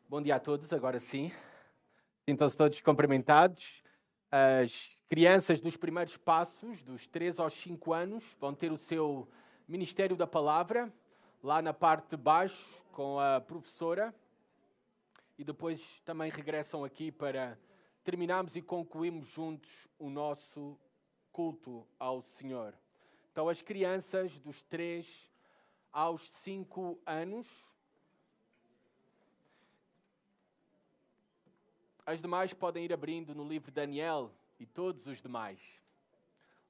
Bom dia a todos, agora sim. Sintam-se todos cumprimentados. As crianças dos primeiros passos, dos 3 aos 5 anos, vão ter o seu Ministério da Palavra, lá na parte de baixo, com a professora. E depois também regressam aqui para terminarmos e concluirmos juntos o nosso culto ao Senhor. Então, as crianças dos 3 aos 5 anos... As demais podem ir abrindo no livro de Daniel e todos os demais.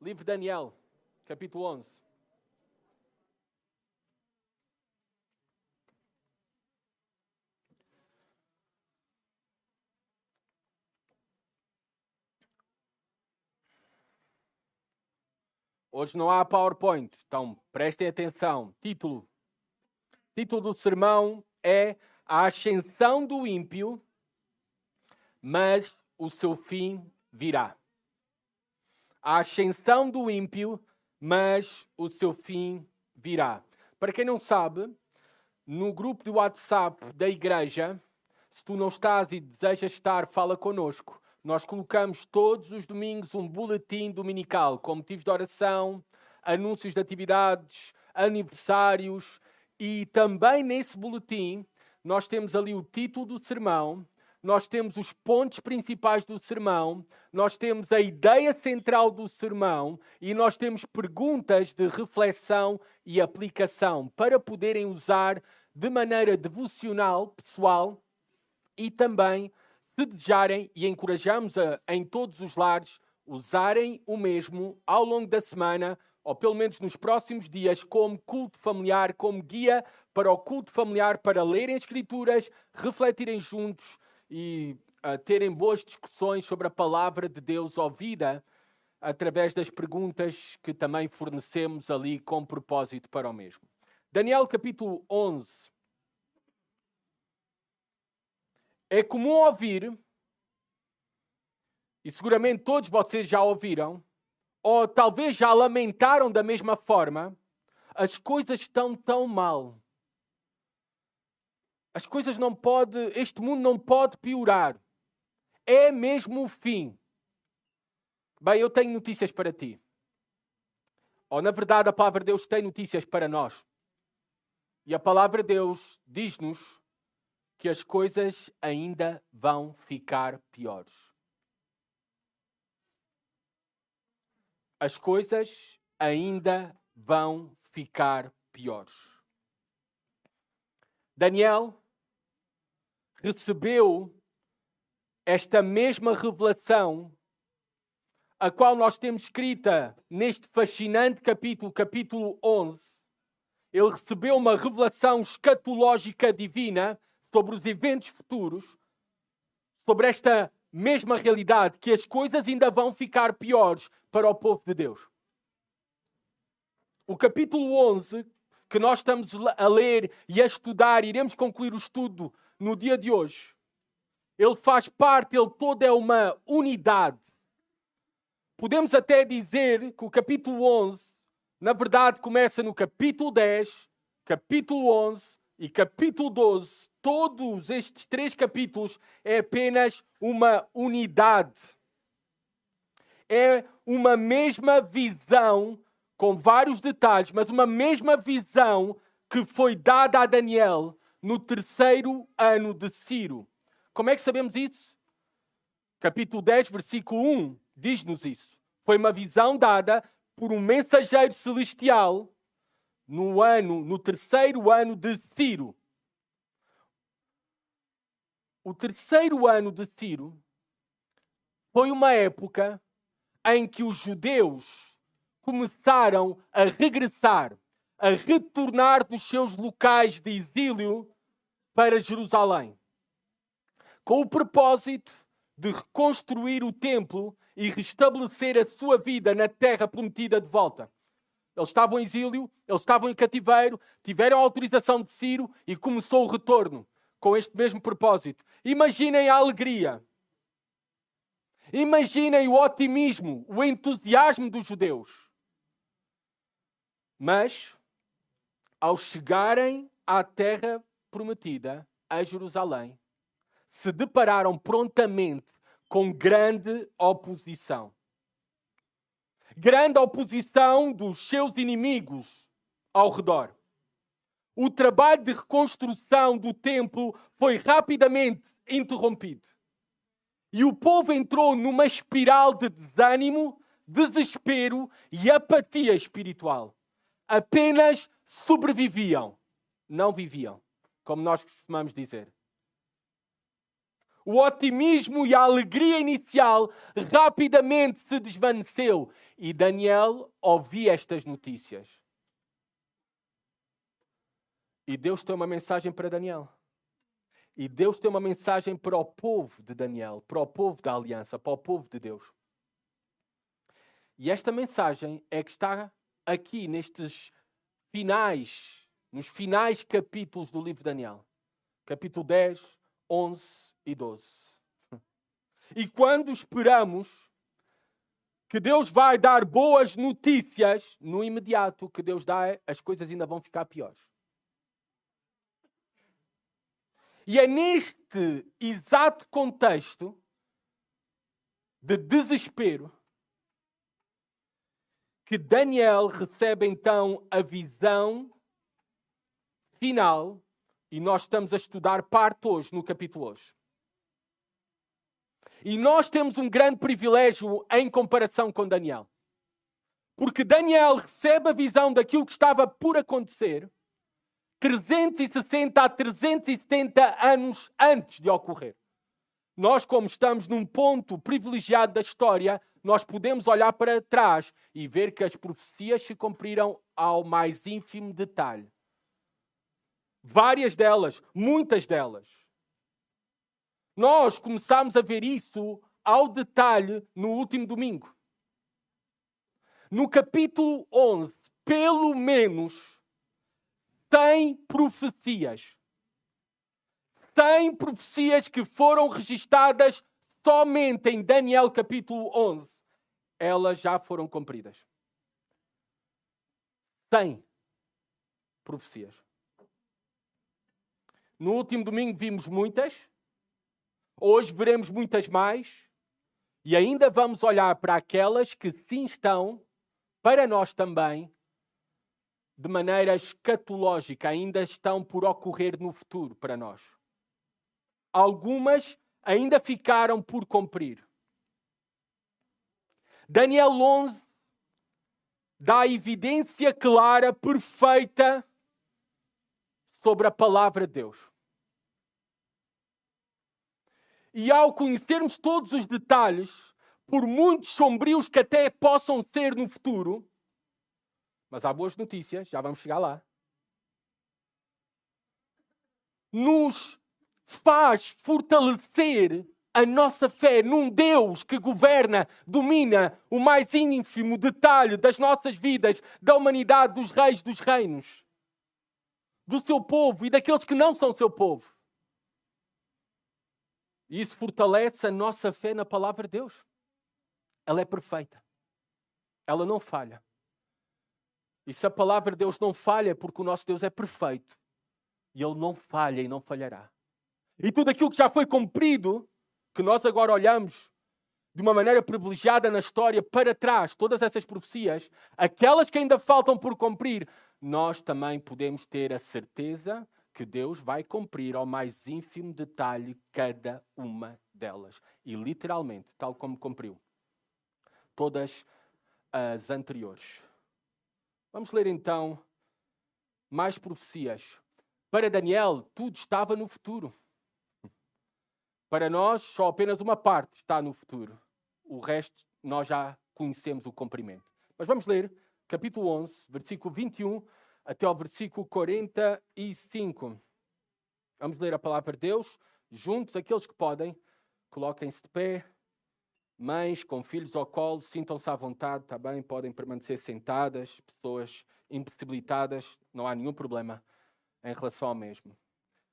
Livro de Daniel, capítulo 11. Hoje não há PowerPoint, então prestem atenção. Título do sermão é A Ascensão do Ímpio, mas o seu fim virá. A ascensão do ímpio, mas o seu fim virá. Para quem não sabe, no grupo de WhatsApp da igreja, se tu não estás e desejas estar, fala connosco. Nós colocamos todos os domingos um boletim dominical com motivos de oração, anúncios de atividades, aniversários, e também nesse boletim nós temos ali o título do sermão, nós temos os pontos principais do sermão, nós temos a ideia central do sermão e nós temos perguntas de reflexão e aplicação para poderem usar de maneira devocional, pessoal, e também, se desejarem, e encorajamos em todos os lares, usarem o mesmo ao longo da semana, ou pelo menos nos próximos dias, como culto familiar, como guia para o culto familiar, para lerem as Escrituras, refletirem juntos e terem boas discussões sobre a palavra de Deus ouvida através das perguntas que também fornecemos ali com propósito para o mesmo. Daniel capítulo 11. É comum ouvir, e seguramente todos vocês já ouviram, ou talvez já lamentaram da mesma forma, as coisas estão tão mal. As coisas não podem, este mundo não pode piorar. É mesmo o fim. Bem, eu tenho notícias para ti. Ou, na verdade, a palavra de Deus tem notícias para nós. E a palavra de Deus diz-nos que as coisas ainda vão ficar piores. As coisas ainda vão ficar piores. Daniel recebeu esta mesma revelação, a qual nós temos escrita neste fascinante capítulo 11. Ele recebeu uma revelação escatológica divina sobre os eventos futuros, sobre esta mesma realidade, que as coisas ainda vão ficar piores para o povo de Deus. O capítulo 11, que nós estamos a ler e a estudar, iremos concluir o estudo no dia de hoje. Ele faz parte, ele todo é uma unidade. Podemos até dizer que o capítulo 11, na verdade, começa no capítulo 10, capítulo 11 e capítulo 12. Todos estes 3 capítulos é apenas uma unidade. É uma mesma visão, com vários detalhes, mas uma mesma visão que foi dada a Daniel no 3º ano de Ciro. Como é que sabemos isso? Capítulo 10, versículo 1, diz-nos isso. Foi uma visão dada por um mensageiro celestial no 3º ano de Ciro. O 3º ano de Ciro foi uma época em que os judeus começaram a regressar, a retornar dos seus locais de exílio para Jerusalém, com o propósito de reconstruir o templo e restabelecer a sua vida na terra prometida de volta. Eles estavam em exílio, eles estavam em cativeiro, tiveram a autorização de Ciro e começou o retorno com este mesmo propósito. Imaginem a alegria. Imaginem o otimismo, o entusiasmo dos judeus. Mas, ao chegarem à terra prometida, a Jerusalém, se depararam prontamente com grande oposição. Grande oposição dos seus inimigos ao redor. O trabalho de reconstrução do templo foi rapidamente interrompido. E o povo entrou numa espiral de desânimo, desespero e apatia espiritual. Apenas sobreviviam, não viviam, como nós costumamos dizer. O otimismo e a alegria inicial rapidamente se desvaneceu e Daniel ouvia estas notícias. E Deus tem uma mensagem para Daniel. E Deus tem uma mensagem para o povo de Daniel, para o povo da aliança, para o povo de Deus. E esta mensagem é que está aqui nos finais capítulos do livro de Daniel. Capítulo 10, 11 e 12. E quando esperamos que Deus vai dar boas notícias, no imediato que Deus dá, as coisas ainda vão ficar piores. E é neste exato contexto de desespero que Daniel recebe então a visão final, e nós estamos a estudar parte hoje, no capítulo hoje. E nós temos um grande privilégio em comparação com Daniel. Porque Daniel recebe a visão daquilo que estava por acontecer 360 a 370 anos antes de ocorrer. Nós, como estamos num ponto privilegiado da história, nós podemos olhar para trás e ver que as profecias se cumpriram ao mais ínfimo detalhe. Várias delas, muitas delas. Nós começámos a ver isso ao detalhe no último domingo. No capítulo 11, pelo menos 100 profecias. 100 profecias que foram registadas somente em Daniel capítulo 11. Elas já foram cumpridas. 100 profecias. No último domingo vimos muitas. Hoje veremos muitas mais. E ainda vamos olhar para aquelas que sim estão, para nós também, de maneira escatológica, ainda estão por ocorrer no futuro para nós. Algumas ainda ficaram por cumprir. Daniel 11 dá evidência clara, perfeita, sobre a palavra de Deus. E ao conhecermos todos os detalhes, por muitos sombrios que até possam ser no futuro, mas há boas notícias, já vamos chegar lá, nos faz fortalecer a nossa fé num Deus que governa, domina o mais ínfimo detalhe das nossas vidas, da humanidade, dos reis, dos reinos, do seu povo e daqueles que não são seu povo. E isso fortalece a nossa fé na palavra de Deus. Ela é perfeita. Ela não falha. E se a palavra de Deus não falha, é porque o nosso Deus é perfeito. E Ele não falha e não falhará. E tudo aquilo que já foi cumprido, que nós agora olhamos de uma maneira privilegiada na história para trás, todas essas profecias, aquelas que ainda faltam por cumprir, nós também podemos ter a certeza que Deus vai cumprir ao mais ínfimo detalhe cada uma delas. E literalmente, tal como cumpriu todas as anteriores. Vamos ler então mais profecias. Para Daniel, tudo estava no futuro. Para nós, só apenas uma parte está no futuro. O resto, nós já conhecemos o cumprimento. Mas vamos ler capítulo 11, versículo 21 até ao versículo 45. Vamos ler a palavra de Deus. Juntos, aqueles que podem, coloquem-se de pé. Mães com filhos ao colo, sintam-se à vontade, está bem? Podem permanecer sentadas. Pessoas impossibilitadas, não há nenhum problema em relação ao mesmo.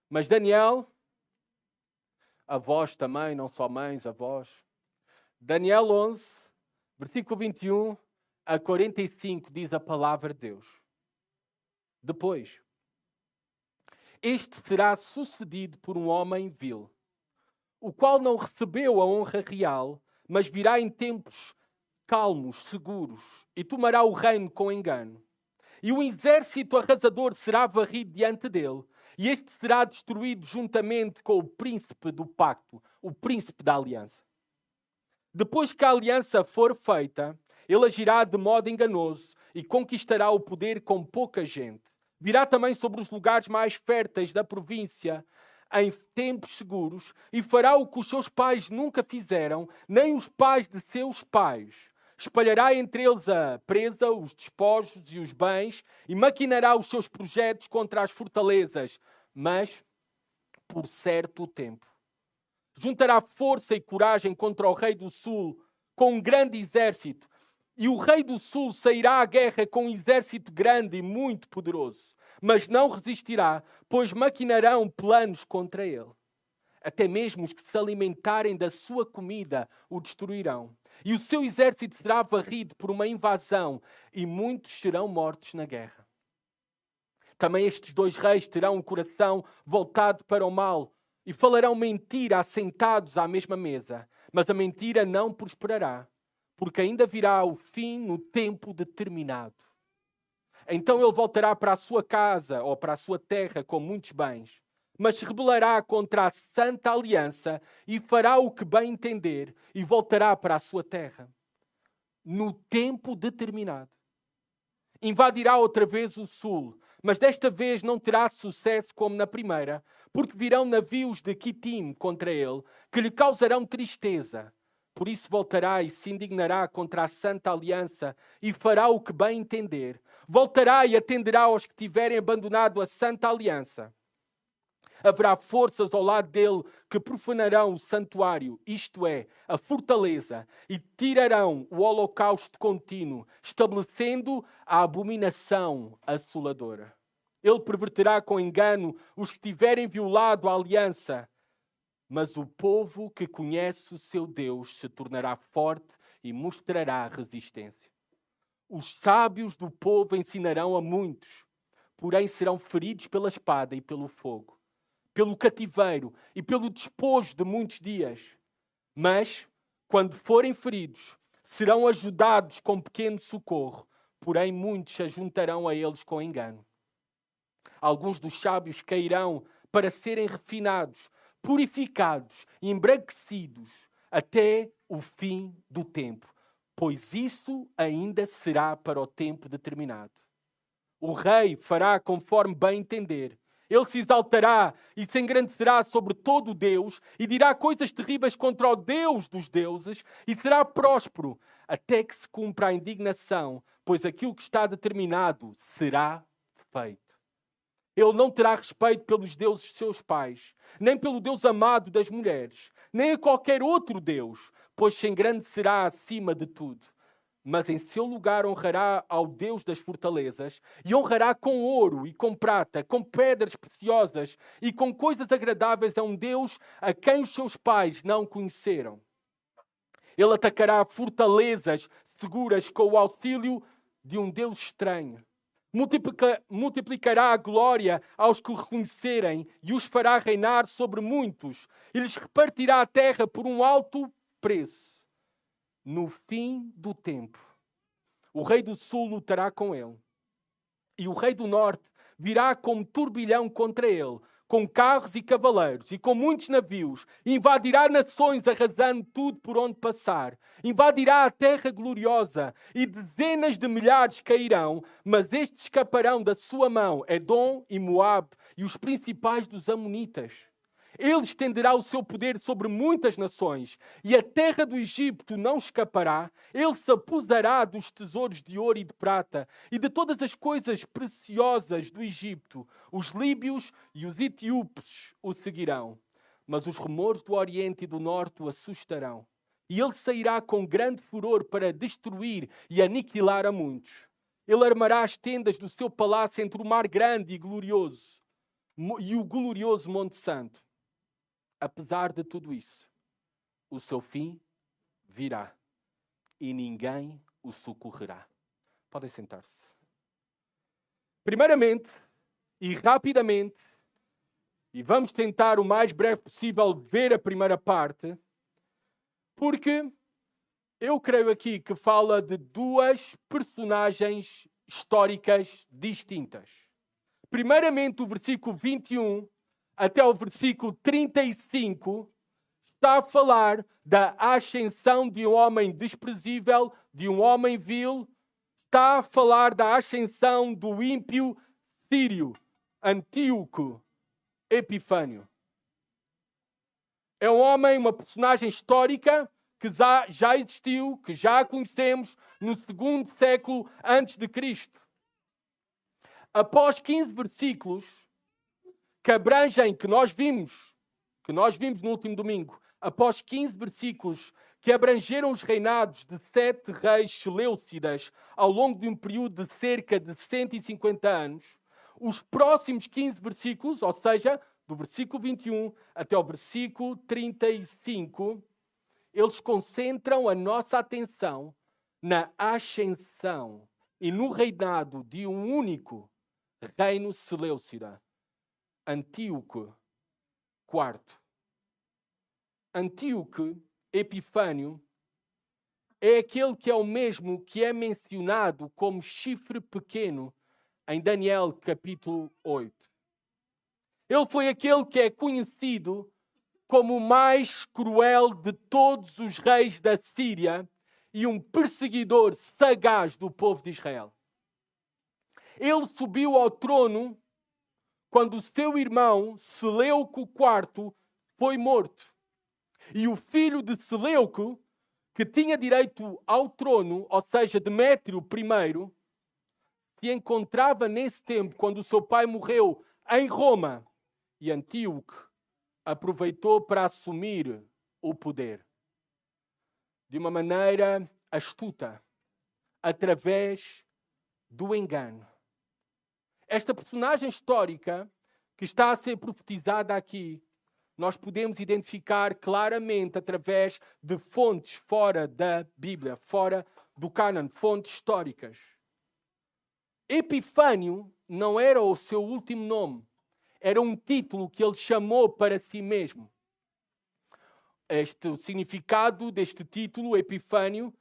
Mas Daniel, avós também, não só mães, avós. Daniel 11, versículo 21 a 45, diz a palavra de Deus. Depois, este será sucedido por um homem vil, o qual não recebeu a honra real, mas virá em tempos calmos, seguros, e tomará o reino com engano. E o exército arrasador será varrido diante dele, e este será destruído juntamente com o príncipe do pacto, o príncipe da aliança. Depois que a aliança for feita, ele agirá de modo enganoso e conquistará o poder com pouca gente. Virá também sobre os lugares mais férteis da província em tempos seguros e fará o que os seus pais nunca fizeram, nem os pais de seus pais. Espalhará entre eles a presa, os despojos e os bens e maquinará os seus projetos contra as fortalezas, mas por certo tempo. Juntará força e coragem contra o rei do sul com um grande exército. E o rei do sul sairá à guerra com um exército grande e muito poderoso. Mas não resistirá, pois maquinarão planos contra ele. Até mesmo os que se alimentarem da sua comida o destruirão. E o seu exército será varrido por uma invasão e muitos serão mortos na guerra. Também estes dois reis terão o coração voltado para o mal e falarão mentira assentados à mesma mesa. Mas a mentira não prosperará, porque ainda virá o fim no tempo determinado. Então ele voltará para a sua casa ou para a sua terra com muitos bens, mas se rebelará contra a santa aliança e fará o que bem entender e voltará para a sua terra. No tempo determinado. Invadirá outra vez o sul, mas desta vez não terá sucesso como na primeira, porque virão navios de Quitim contra ele, que lhe causarão tristeza. Por isso voltará e se indignará contra a santa aliança e fará o que bem entender. Voltará e atenderá aos que tiverem abandonado a santa aliança. Haverá forças ao lado dele que profanarão o santuário, isto é, a fortaleza, e tirarão o holocausto contínuo, estabelecendo a abominação assoladora. Ele perverterá com engano os que tiverem violado a aliança. Mas o povo que conhece o seu Deus se tornará forte e mostrará resistência. Os sábios do povo ensinarão a muitos, porém serão feridos pela espada e pelo fogo, pelo cativeiro e pelo despojo de muitos dias. Mas, quando forem feridos, serão ajudados com pequeno socorro, porém muitos se juntarão a eles com engano. Alguns dos sábios cairão para serem refinados, purificados e embranquecidos até o fim do tempo, pois isso ainda será para o tempo determinado. O rei fará conforme bem entender. Ele se exaltará e se engrandecerá sobre todo o Deus e dirá coisas terríveis contra o Deus dos deuses e será próspero até que se cumpra a indignação, pois aquilo que está determinado será feito. Ele não terá respeito pelos deuses de seus pais, nem pelo Deus amado das mulheres, nem a qualquer outro Deus, pois se engrandecerá acima de tudo. Mas em seu lugar honrará ao Deus das fortalezas e honrará com ouro e com prata, com pedras preciosas e com coisas agradáveis a um Deus a quem os seus pais não conheceram. Ele atacará fortalezas seguras com o auxílio de um Deus estranho. Multiplicará a glória aos que o reconhecerem e os fará reinar sobre muitos e lhes repartirá a terra por um alto preço. No fim do tempo, o rei do sul lutará com ele e o rei do norte virá como turbilhão contra ele, com carros e cavaleiros e com muitos navios, invadirá nações arrasando tudo por onde passar, invadirá a terra gloriosa e dezenas de milhares cairão, mas estes escaparão da sua mão, Edom e Moabe e os principais dos amonitas. Ele estenderá o seu poder sobre muitas nações e a terra do Egito não escapará. Ele se apossará dos tesouros de ouro e de prata e de todas as coisas preciosas do Egito. Os líbios e os etíopes o seguirão. Mas os rumores do Oriente e do Norte o assustarão. E ele sairá com grande furor para destruir e aniquilar a muitos. Ele armará as tendas do seu palácio entre o mar grande e glorioso e o glorioso Monte Santo. Apesar de tudo isso, o seu fim virá e ninguém o socorrerá. Podem sentar-se. Primeiramente e rapidamente, E vamos tentar o mais breve possível ver a primeira parte, porque eu creio aqui que fala de duas personagens históricas distintas. Primeiramente, o versículo 21 até o versículo 35 está a falar da ascensão de um homem desprezível, de um homem vil. Está a falar da ascensão do ímpio sírio, Antíoco Epifânio. É um homem, uma personagem histórica que já existiu, que já conhecemos no 2º século antes de Cristo. Após 15 versículos que abrangem, que nós vimos no último domingo, após 15 versículos que abrangeram os reinados de 7 reis seleucidas ao longo de um período de cerca de 150 anos, os próximos 15 versículos, ou seja, do versículo 21 até o versículo 35, eles concentram a nossa atenção na ascensão e no reinado de um único reino seleucida, Antíoco IV. Antíoco Epifânio é aquele que é o mesmo que é mencionado como chifre pequeno em Daniel capítulo 8. Ele foi aquele que é conhecido como o mais cruel de todos os reis da Síria e um perseguidor sagaz do povo de Israel. Ele subiu ao trono quando o seu irmão Seleuco IV foi morto. E o filho de Seleuco, que tinha direito ao trono, ou seja, Demétrio I, se encontrava nesse tempo, quando o seu pai morreu, em Roma. E Antíoco aproveitou para assumir o poder de uma maneira astuta, através do engano. Esta personagem histórica que está a ser profetizada aqui, nós podemos identificar claramente através de fontes fora da Bíblia, fora do cânon, fontes históricas. Epifânio não era o seu último nome, era um título que ele chamou para si mesmo. O significado deste título, Epifânio,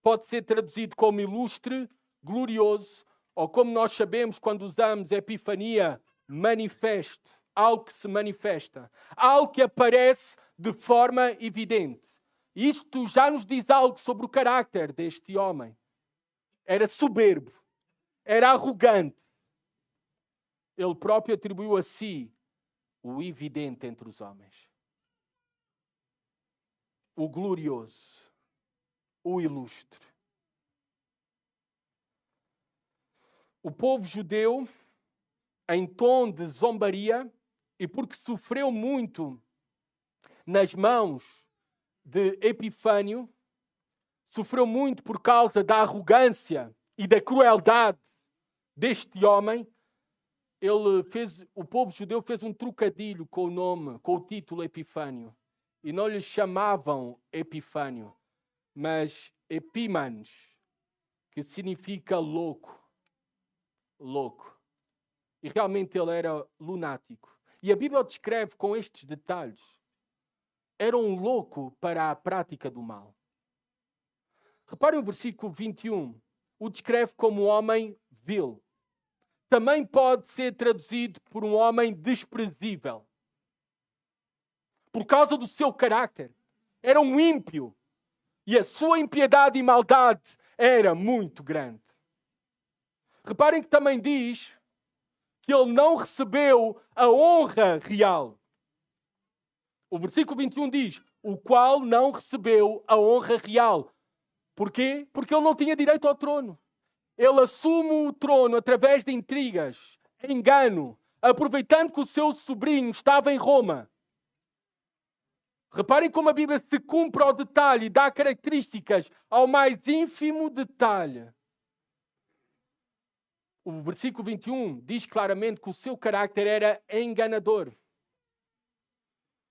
pode ser traduzido como ilustre, glorioso, ou como nós sabemos quando usamos epifania, manifesto, algo que se manifesta, algo que aparece de forma evidente. Isto já nos diz algo sobre o caráter deste homem. Era soberbo, era arrogante. Ele próprio atribuiu a si o evidente entre os homens, o glorioso, o ilustre. O povo judeu, em tom de zombaria, e porque sofreu muito nas mãos de Epifânio, sofreu muito por causa da arrogância e da crueldade deste homem, o povo judeu fez um trocadilho com o nome, com o título Epifânio. E não lhe chamavam Epifânio, mas Epímanes, que significa louco. Louco. E realmente ele era lunático. E a Bíblia o descreve com estes detalhes. Era um louco para a prática do mal. Reparem o versículo 21. O descreve como um homem vil. Também pode ser traduzido por um homem desprezível. Por causa do seu caráter. Era um ímpio. E a sua impiedade e maldade era muito grande. Reparem que também diz que ele não recebeu a honra real. O versículo 21 diz, o qual não recebeu a honra real. Porquê? Porque ele não tinha direito ao trono. Ele assume o trono através de intrigas, engano, aproveitando que o seu sobrinho estava em Roma. Reparem como a Bíblia se cumpre ao detalhe e dá características ao mais ínfimo detalhe. O versículo 21 diz claramente que o seu caráter era enganador.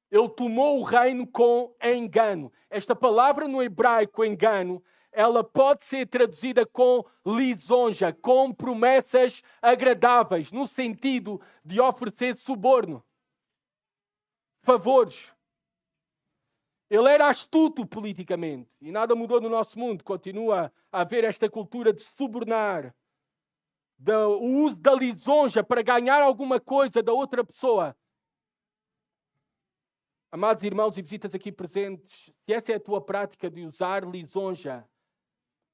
Ele tomou o reino com engano. Esta palavra no hebraico, engano, ela pode ser traduzida com lisonja, com promessas agradáveis, no sentido de oferecer suborno. favores. Ele era astuto politicamente. E nada mudou no nosso mundo. Continua a haver esta cultura de subornar, o uso da lisonja para ganhar alguma coisa da outra pessoa. Amados irmãos e visitas aqui presentes, se essa é a tua prática de usar lisonja,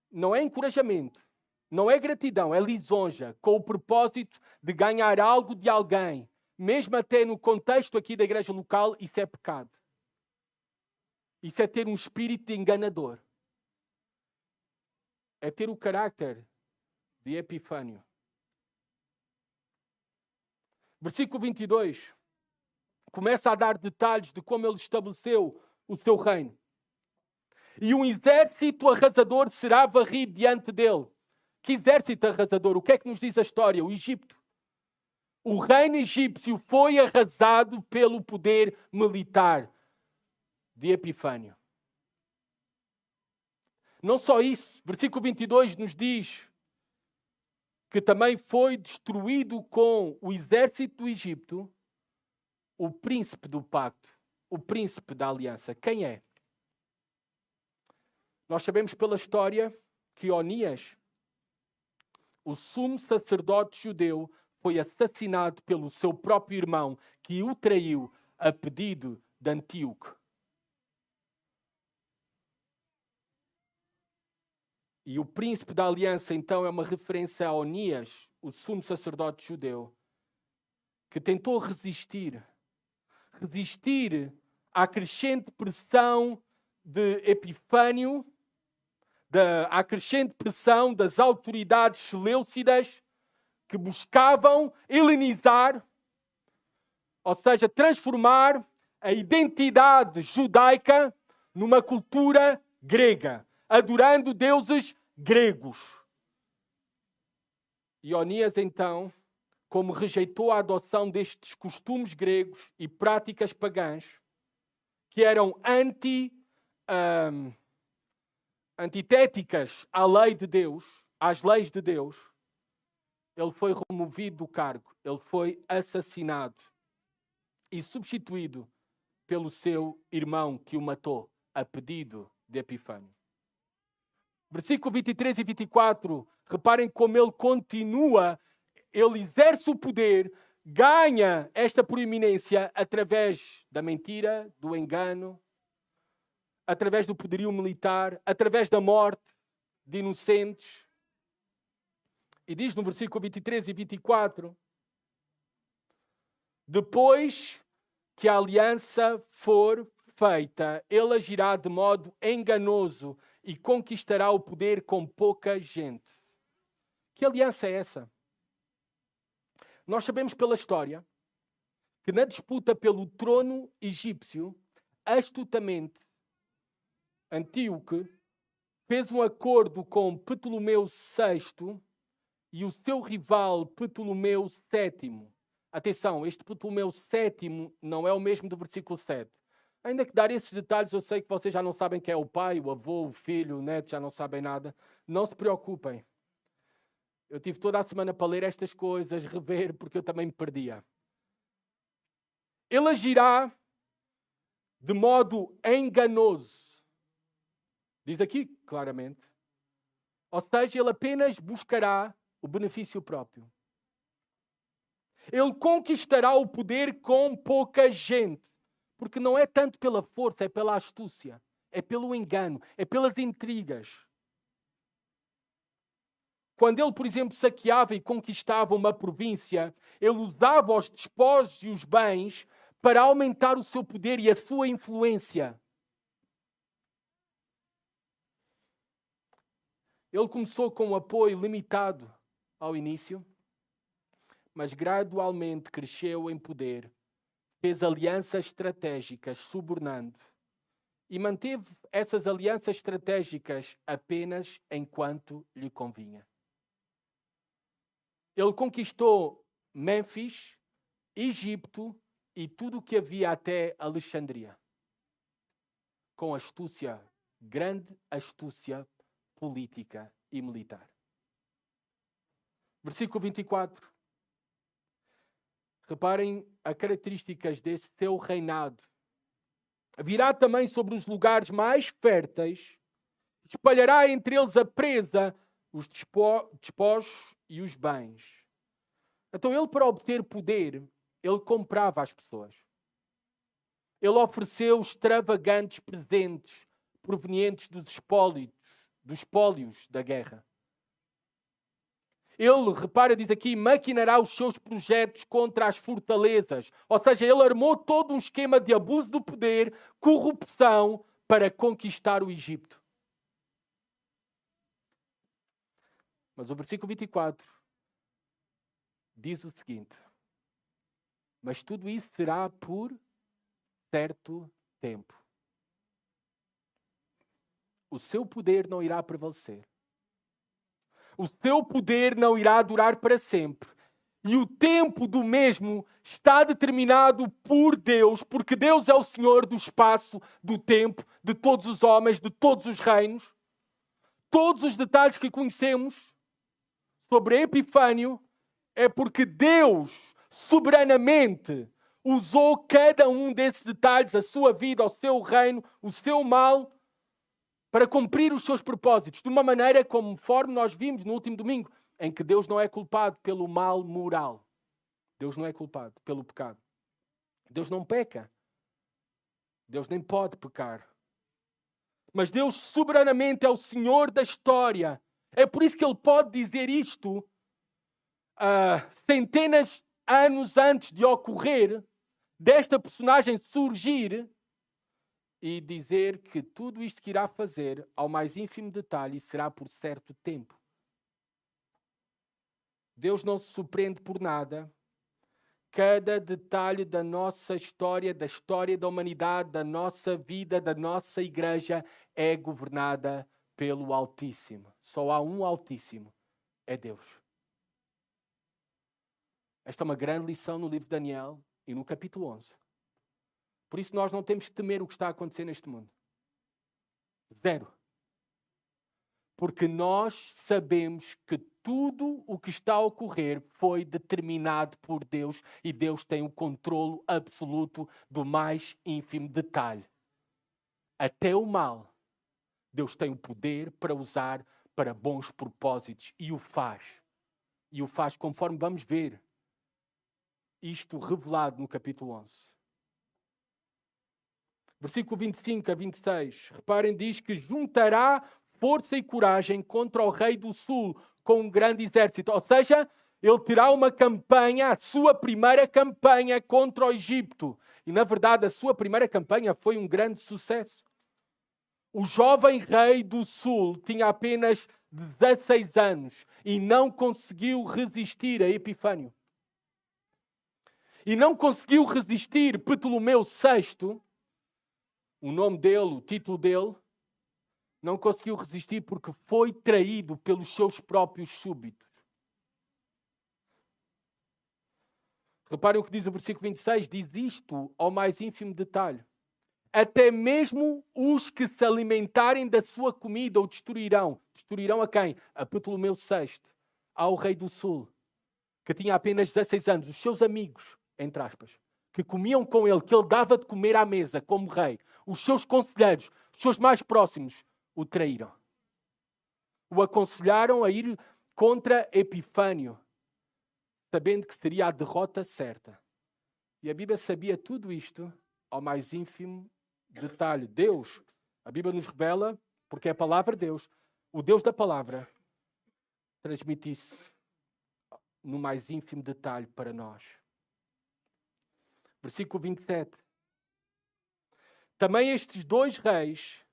não é encorajamento, não é gratidão, é lisonja, com o propósito de ganhar algo de alguém, mesmo até no contexto aqui da igreja local, isso é pecado. Isso é ter um espírito de enganador. É ter o caráter de Epifânio. Versículo 22 começa a dar detalhes de como ele estabeleceu o seu reino. E um exército arrasador será varrido diante dele. Que exército arrasador? O que é que nos diz a história? O Egito. O reino egípcio foi arrasado pelo poder militar de Epifânio. Não só isso, versículo 22 nos diz que também foi destruído com o exército do Egito o príncipe do pacto, o príncipe da aliança. Quem é? Nós sabemos pela história que Onias, o sumo sacerdote judeu, foi assassinado pelo seu próprio irmão, que o traiu a pedido de Antíoco. E o príncipe da aliança, então, é uma referência a Onias, o sumo sacerdote judeu, que tentou resistir à crescente pressão de Epifânio, à crescente pressão das autoridades seleucidas que buscavam helenizar, ou seja, transformar a identidade judaica numa cultura grega, adorando deuses gregos. E Onias, então, como rejeitou a adoção destes costumes gregos e práticas pagãs, que eram antitéticas à lei de Deus, às leis de Deus, ele foi removido do cargo, ele foi assassinado e substituído pelo seu irmão que o matou, a pedido de Epifânio. Versículo 23 e 24, reparem como ele continua, ele exerce o poder, ganha esta proeminência através da mentira, do engano, através do poderio militar, através da morte de inocentes. E diz no versículo 23 e 24, depois que a aliança for feita, ele agirá de modo enganoso e conquistará o poder com pouca gente. Que aliança é essa? Nós sabemos pela história que na disputa pelo trono egípcio, astutamente, Antíoco fez um acordo com Ptolomeu VI e o seu rival Ptolomeu VII. Atenção, este Ptolomeu VII não é o mesmo do versículo 7. Ainda que dar esses detalhes, eu sei que vocês já não sabem quem é o pai, o avô, o filho, o neto, já não sabem nada. Não se preocupem. Eu tive toda a semana para ler estas coisas, rever, porque eu também me perdia. Ele agirá de modo enganoso. Diz aqui claramente. Ou seja, ele apenas buscará o benefício próprio. Ele conquistará o poder com pouca gente. Porque não é tanto pela força, é pela astúcia, é pelo engano, é pelas intrigas. Quando ele, por exemplo, saqueava e conquistava uma província, ele usava os despojos e os bens para aumentar o seu poder e a sua influência. Ele começou com um apoio limitado ao início, mas gradualmente cresceu em poder, fez alianças estratégicas, subornando, e manteve essas alianças estratégicas apenas enquanto lhe convinha. Ele conquistou Mênfis, Egito e tudo o que havia até Alexandria, com astúcia, grande astúcia política e militar. Versículo 24. Reparem as características desse seu reinado. Virá também sobre os lugares mais férteis, espalhará entre eles a presa, os despojos e os bens. Então ele, para obter poder, ele comprava as pessoas. Ele ofereceu extravagantes presentes provenientes dos espólios da guerra. Ele, repara, diz aqui, maquinará os seus projetos contra as fortalezas. Ou seja, ele armou todo um esquema de abuso do poder, corrupção, para conquistar o Egito. Mas o versículo 24 diz o seguinte: mas tudo isso será por certo tempo. O seu poder não irá prevalecer. O seu poder não irá durar para sempre. E o tempo do mesmo está determinado por Deus, porque Deus é o Senhor do espaço, do tempo, de todos os homens, de todos os reinos. Todos os detalhes que conhecemos sobre Epifânio é porque Deus soberanamente usou cada um desses detalhes, a sua vida, o seu reino, o seu mal, para cumprir os seus propósitos, de uma maneira conforme nós vimos no último domingo, em que Deus não é culpado pelo mal moral. Deus não é culpado pelo pecado. Deus não peca. Deus nem pode pecar. Mas Deus soberanamente é o Senhor da história. É por isso que Ele pode dizer isto centenas de anos antes de ocorrer, desta personagem surgir, e dizer que tudo isto que irá fazer, ao mais ínfimo detalhe, será por certo tempo. Deus não se surpreende por nada. Cada detalhe da nossa história, da história da humanidade, da nossa vida, da nossa igreja, é governada pelo Altíssimo. Só há um Altíssimo, é Deus. Esta é uma grande lição no livro de Daniel e no capítulo 11. Por isso nós não temos que temer o que está a acontecer neste mundo. Zero. Porque nós sabemos que tudo o que está a ocorrer foi determinado por Deus e Deus tem o controle absoluto do mais ínfimo detalhe. Até o mal, Deus tem o poder para usar para bons propósitos e o faz. E o faz conforme vamos ver isto revelado no capítulo 11. Versículo 25 a 26. Reparem, diz que juntará força e coragem contra o rei do sul com um grande exército. Ou seja, ele terá uma campanha, a sua primeira campanha contra o Egito. E, na verdade, a sua primeira campanha foi um grande sucesso. O jovem rei do sul tinha apenas 16 anos e não conseguiu resistir a Epifânio. E não conseguiu resistir Ptolomeu VI, o nome dele, o título dele, não conseguiu resistir porque foi traído pelos seus próprios súbitos. Reparem o que diz o versículo 26, diz isto ao mais ínfimo detalhe. Até mesmo os que se alimentarem da sua comida o destruirão. Destruirão a quem? A Ptolomeu VI, ao rei do sul, que tinha apenas 16 anos, os seus amigos, entre aspas, que comiam com ele, que ele dava de comer à mesa como rei, os seus conselheiros, os seus mais próximos, o traíram. O aconselharam a ir contra Epifânio, sabendo que seria a derrota certa. E a Bíblia sabia tudo isto ao mais ínfimo detalhe. Deus, a Bíblia nos revela, porque é a palavra de Deus, o Deus da palavra, transmite isso no mais ínfimo detalhe para nós. Versículo 27. Também estes dois reis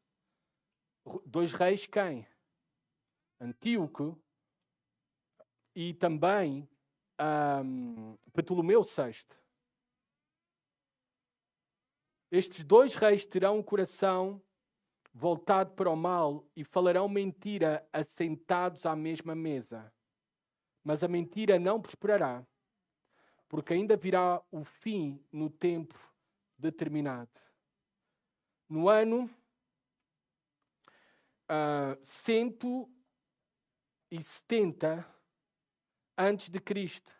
quem? Antíoco e também Ptolomeu VI. Estes dois reis terão um coração voltado para o mal e falarão mentira assentados à mesma mesa. Mas a mentira não prosperará, porque ainda virá o fim no tempo determinado. No ano 170 antes de Cristo,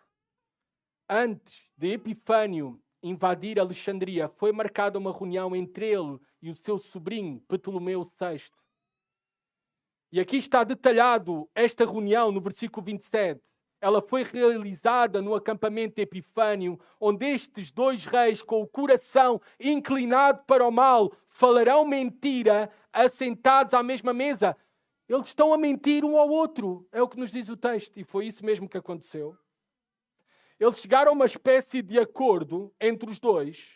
antes de Epifânio invadir Alexandria, foi marcada uma reunião entre ele e o seu sobrinho, Ptolomeu VI. E aqui está detalhado esta reunião no versículo 27. Ela foi realizada no acampamento de Epifânio, onde estes dois reis, com o coração inclinado para o mal, falarão mentira, assentados à mesma mesa. Eles estão a mentir um ao outro, é o que nos diz o texto. E foi isso mesmo que aconteceu. Eles chegaram a uma espécie de acordo entre os dois,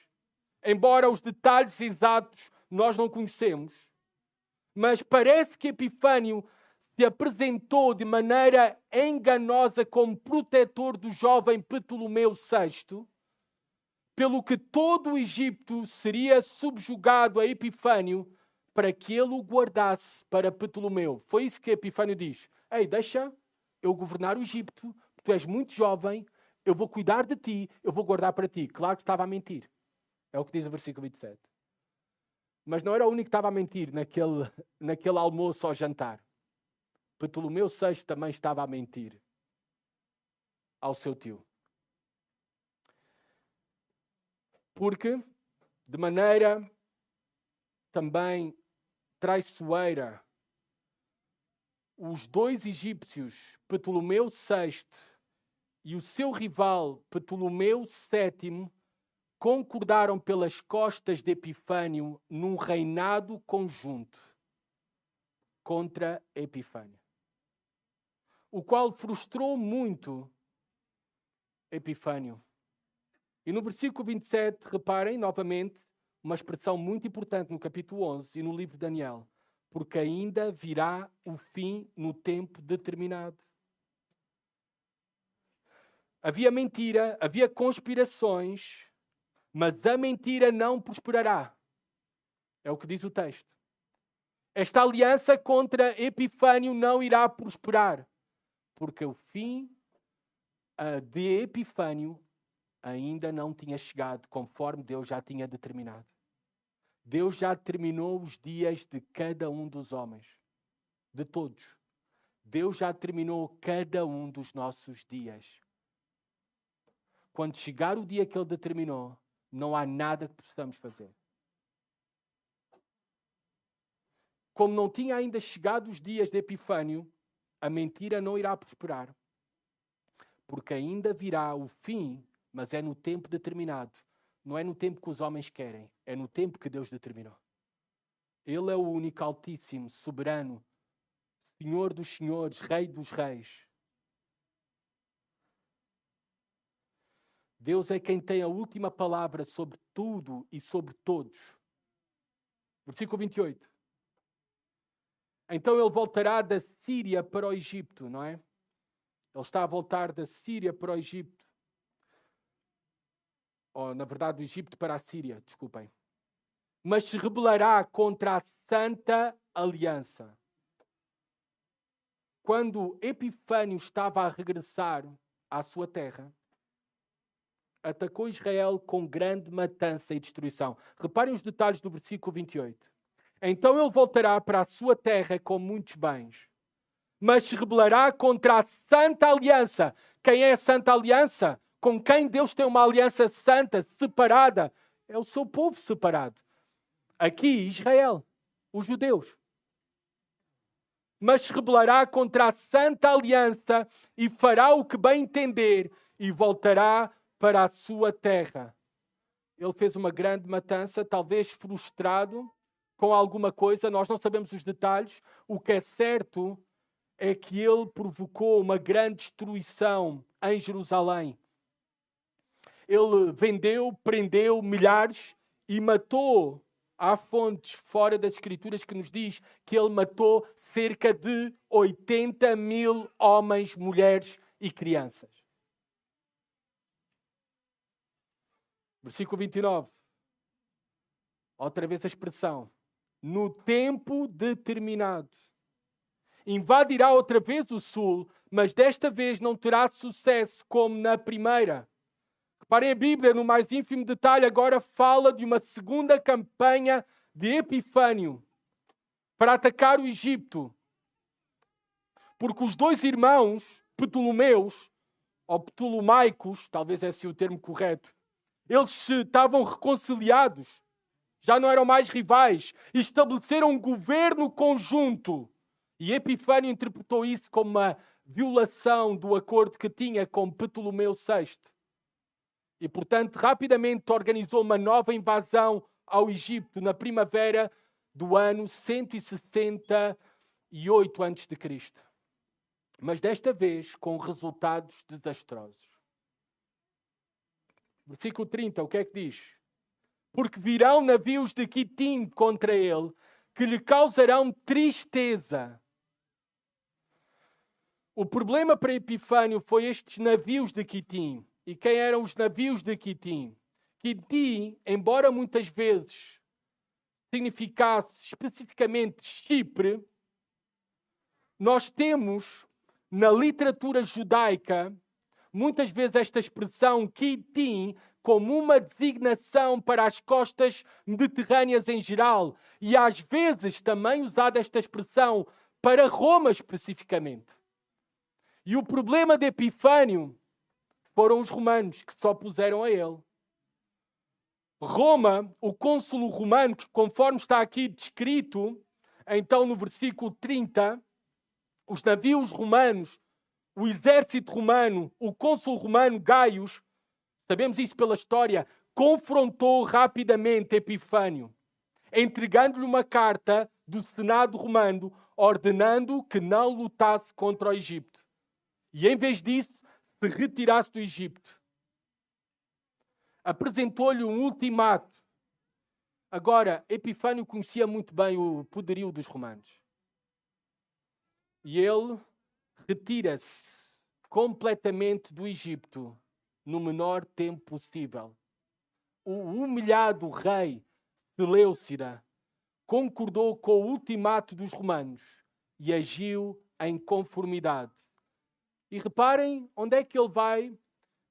embora os detalhes exatos nós não conhecemos. Mas parece que Epifânio se apresentou de maneira enganosa como protetor do jovem Ptolomeu VI, pelo que todo o Egito seria subjugado a Epifânio para que ele o guardasse para Ptolomeu. Foi isso que Epifânio diz. Ei, deixa eu governar o Egito, tu és muito jovem, eu vou cuidar de ti, eu vou guardar para ti. Claro que estava a mentir. É o que diz o versículo 27. Mas não era o único que estava a mentir naquele almoço ou jantar. Ptolomeu VI também estava a mentir ao seu tio. Porque, de maneira também traiçoeira, os dois egípcios, Ptolomeu VI e o seu rival, Ptolomeu VII, concordaram pelas costas de Epifânio num reinado conjunto contra Epifânio, o qual frustrou muito Epifânio. E no versículo 27, reparem novamente uma expressão muito importante no capítulo 11 e no livro de Daniel, porque ainda virá o fim no tempo determinado. Havia mentira, havia conspirações, mas a mentira não prosperará. É o que diz o texto. Esta aliança contra Epifânio não irá prosperar, porque o fim de Epifânio ainda não tinha chegado, conforme Deus já tinha determinado. Deus já determinou os dias de cada um dos homens, de todos. Deus já determinou cada um dos nossos dias. Quando chegar o dia que Ele determinou, não há nada que possamos fazer. Como não tinha ainda chegado os dias de Epifânio, a mentira não irá prosperar. Porque ainda virá o fim, mas é no tempo determinado. Não é no tempo que os homens querem, é no tempo que Deus determinou. Ele é o único Altíssimo, soberano, Senhor dos senhores, Rei dos reis. Deus é quem tem a última palavra sobre tudo e sobre todos. Versículo 28. Então ele voltará da Síria para o Egito, não é? Ele está a voltar da Síria para o Egito. Ou, na verdade, do Egito para a Síria, desculpem. Mas se rebelará contra a Santa Aliança. Quando Epifânio estava a regressar à sua terra, atacou Israel com grande matança e destruição. Reparem os detalhes do versículo 28. Então ele voltará para a sua terra com muitos bens, mas se rebelará contra a Santa Aliança. Quem é a Santa Aliança? Com quem Deus tem uma aliança santa, separada? É o seu povo separado. Aqui, Israel, os judeus. Mas se rebelará contra a Santa Aliança e fará o que bem entender e voltará para a sua terra. Ele fez uma grande matança, talvez frustrado com alguma coisa, nós não sabemos os detalhes. O que é certo é que ele provocou uma grande destruição em Jerusalém. Ele vendeu, prendeu milhares e matou. Há fontes fora das Escrituras que nos diz que ele matou cerca de 80.000 homens, mulheres e crianças. Versículo 29. Outra vez a expressão. No tempo determinado. Invadirá outra vez o sul, mas desta vez não terá sucesso como na primeira. Reparem, a Bíblia, no mais ínfimo detalhe, agora fala de uma segunda campanha de Epifânio para atacar o Egito. Porque os dois irmãos, Ptolomeus, ou ptolomaicos, talvez esse é o termo correto, eles estavam reconciliados, já não eram mais rivais, e estabeleceram um governo conjunto. E Epifânio interpretou isso como uma violação do acordo que tinha com Ptolomeu VI. E, portanto, rapidamente organizou uma nova invasão ao Egito na primavera do ano 168 a.C. Mas desta vez com resultados desastrosos. Versículo 30, o que é que diz? Porque virão navios de Quitim contra ele, que lhe causarão tristeza. O problema para Epifânio foi estes navios de Quitim. E quem eram os navios de Quitim? Quitim, embora muitas vezes significasse especificamente Chipre, nós temos na literatura judaica muitas vezes esta expressão Quitim como uma designação para as costas mediterrâneas em geral e às vezes também usada esta expressão para Roma especificamente. E o problema de Epifânio foram os romanos que se opuseram a ele. Roma, o cônsulo romano, que conforme está aqui descrito, então no versículo 30, os navios romanos, o exército romano, o cônsul romano Gaius, sabemos isso pela história, confrontou rapidamente Epifânio, entregando-lhe uma carta do Senado romano, ordenando que não lutasse contra o Egito. E em vez disso, se retirasse do Egito. Apresentou-lhe um ultimato. Agora, Epifânio conhecia muito bem o poderio dos romanos. E ele retira-se completamente do Egito no menor tempo possível. O humilhado rei Seleucida concordou com o ultimato dos romanos e agiu em conformidade. E reparem onde é que ele vai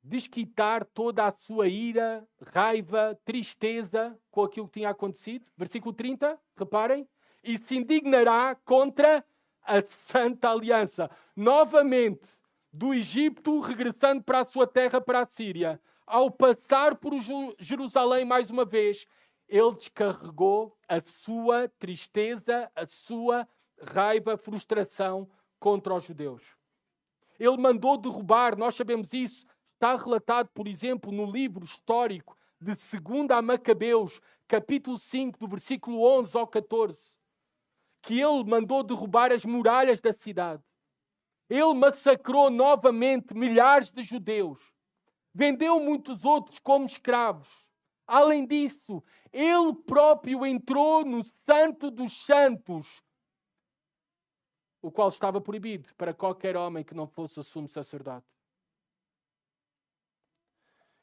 desquitar toda a sua ira, raiva, tristeza com aquilo que tinha acontecido. Versículo 30, reparem. E se indignará contra a Santa Aliança. Novamente, do Egito, regressando para a sua terra, para a Síria. Ao passar por Jerusalém mais uma vez, ele descarregou a sua tristeza, a sua raiva, frustração contra os judeus. Ele mandou derrubar, nós sabemos isso, está relatado, por exemplo, no livro histórico de 2 a Macabeus, capítulo 5, do versículo 11 ao 14, que ele mandou derrubar as muralhas da cidade. Ele massacrou novamente milhares de judeus. Vendeu muitos outros como escravos. Além disso, ele próprio entrou no Santo dos Santos, o qual estava proibido para qualquer homem que não fosse o sumo sacerdote.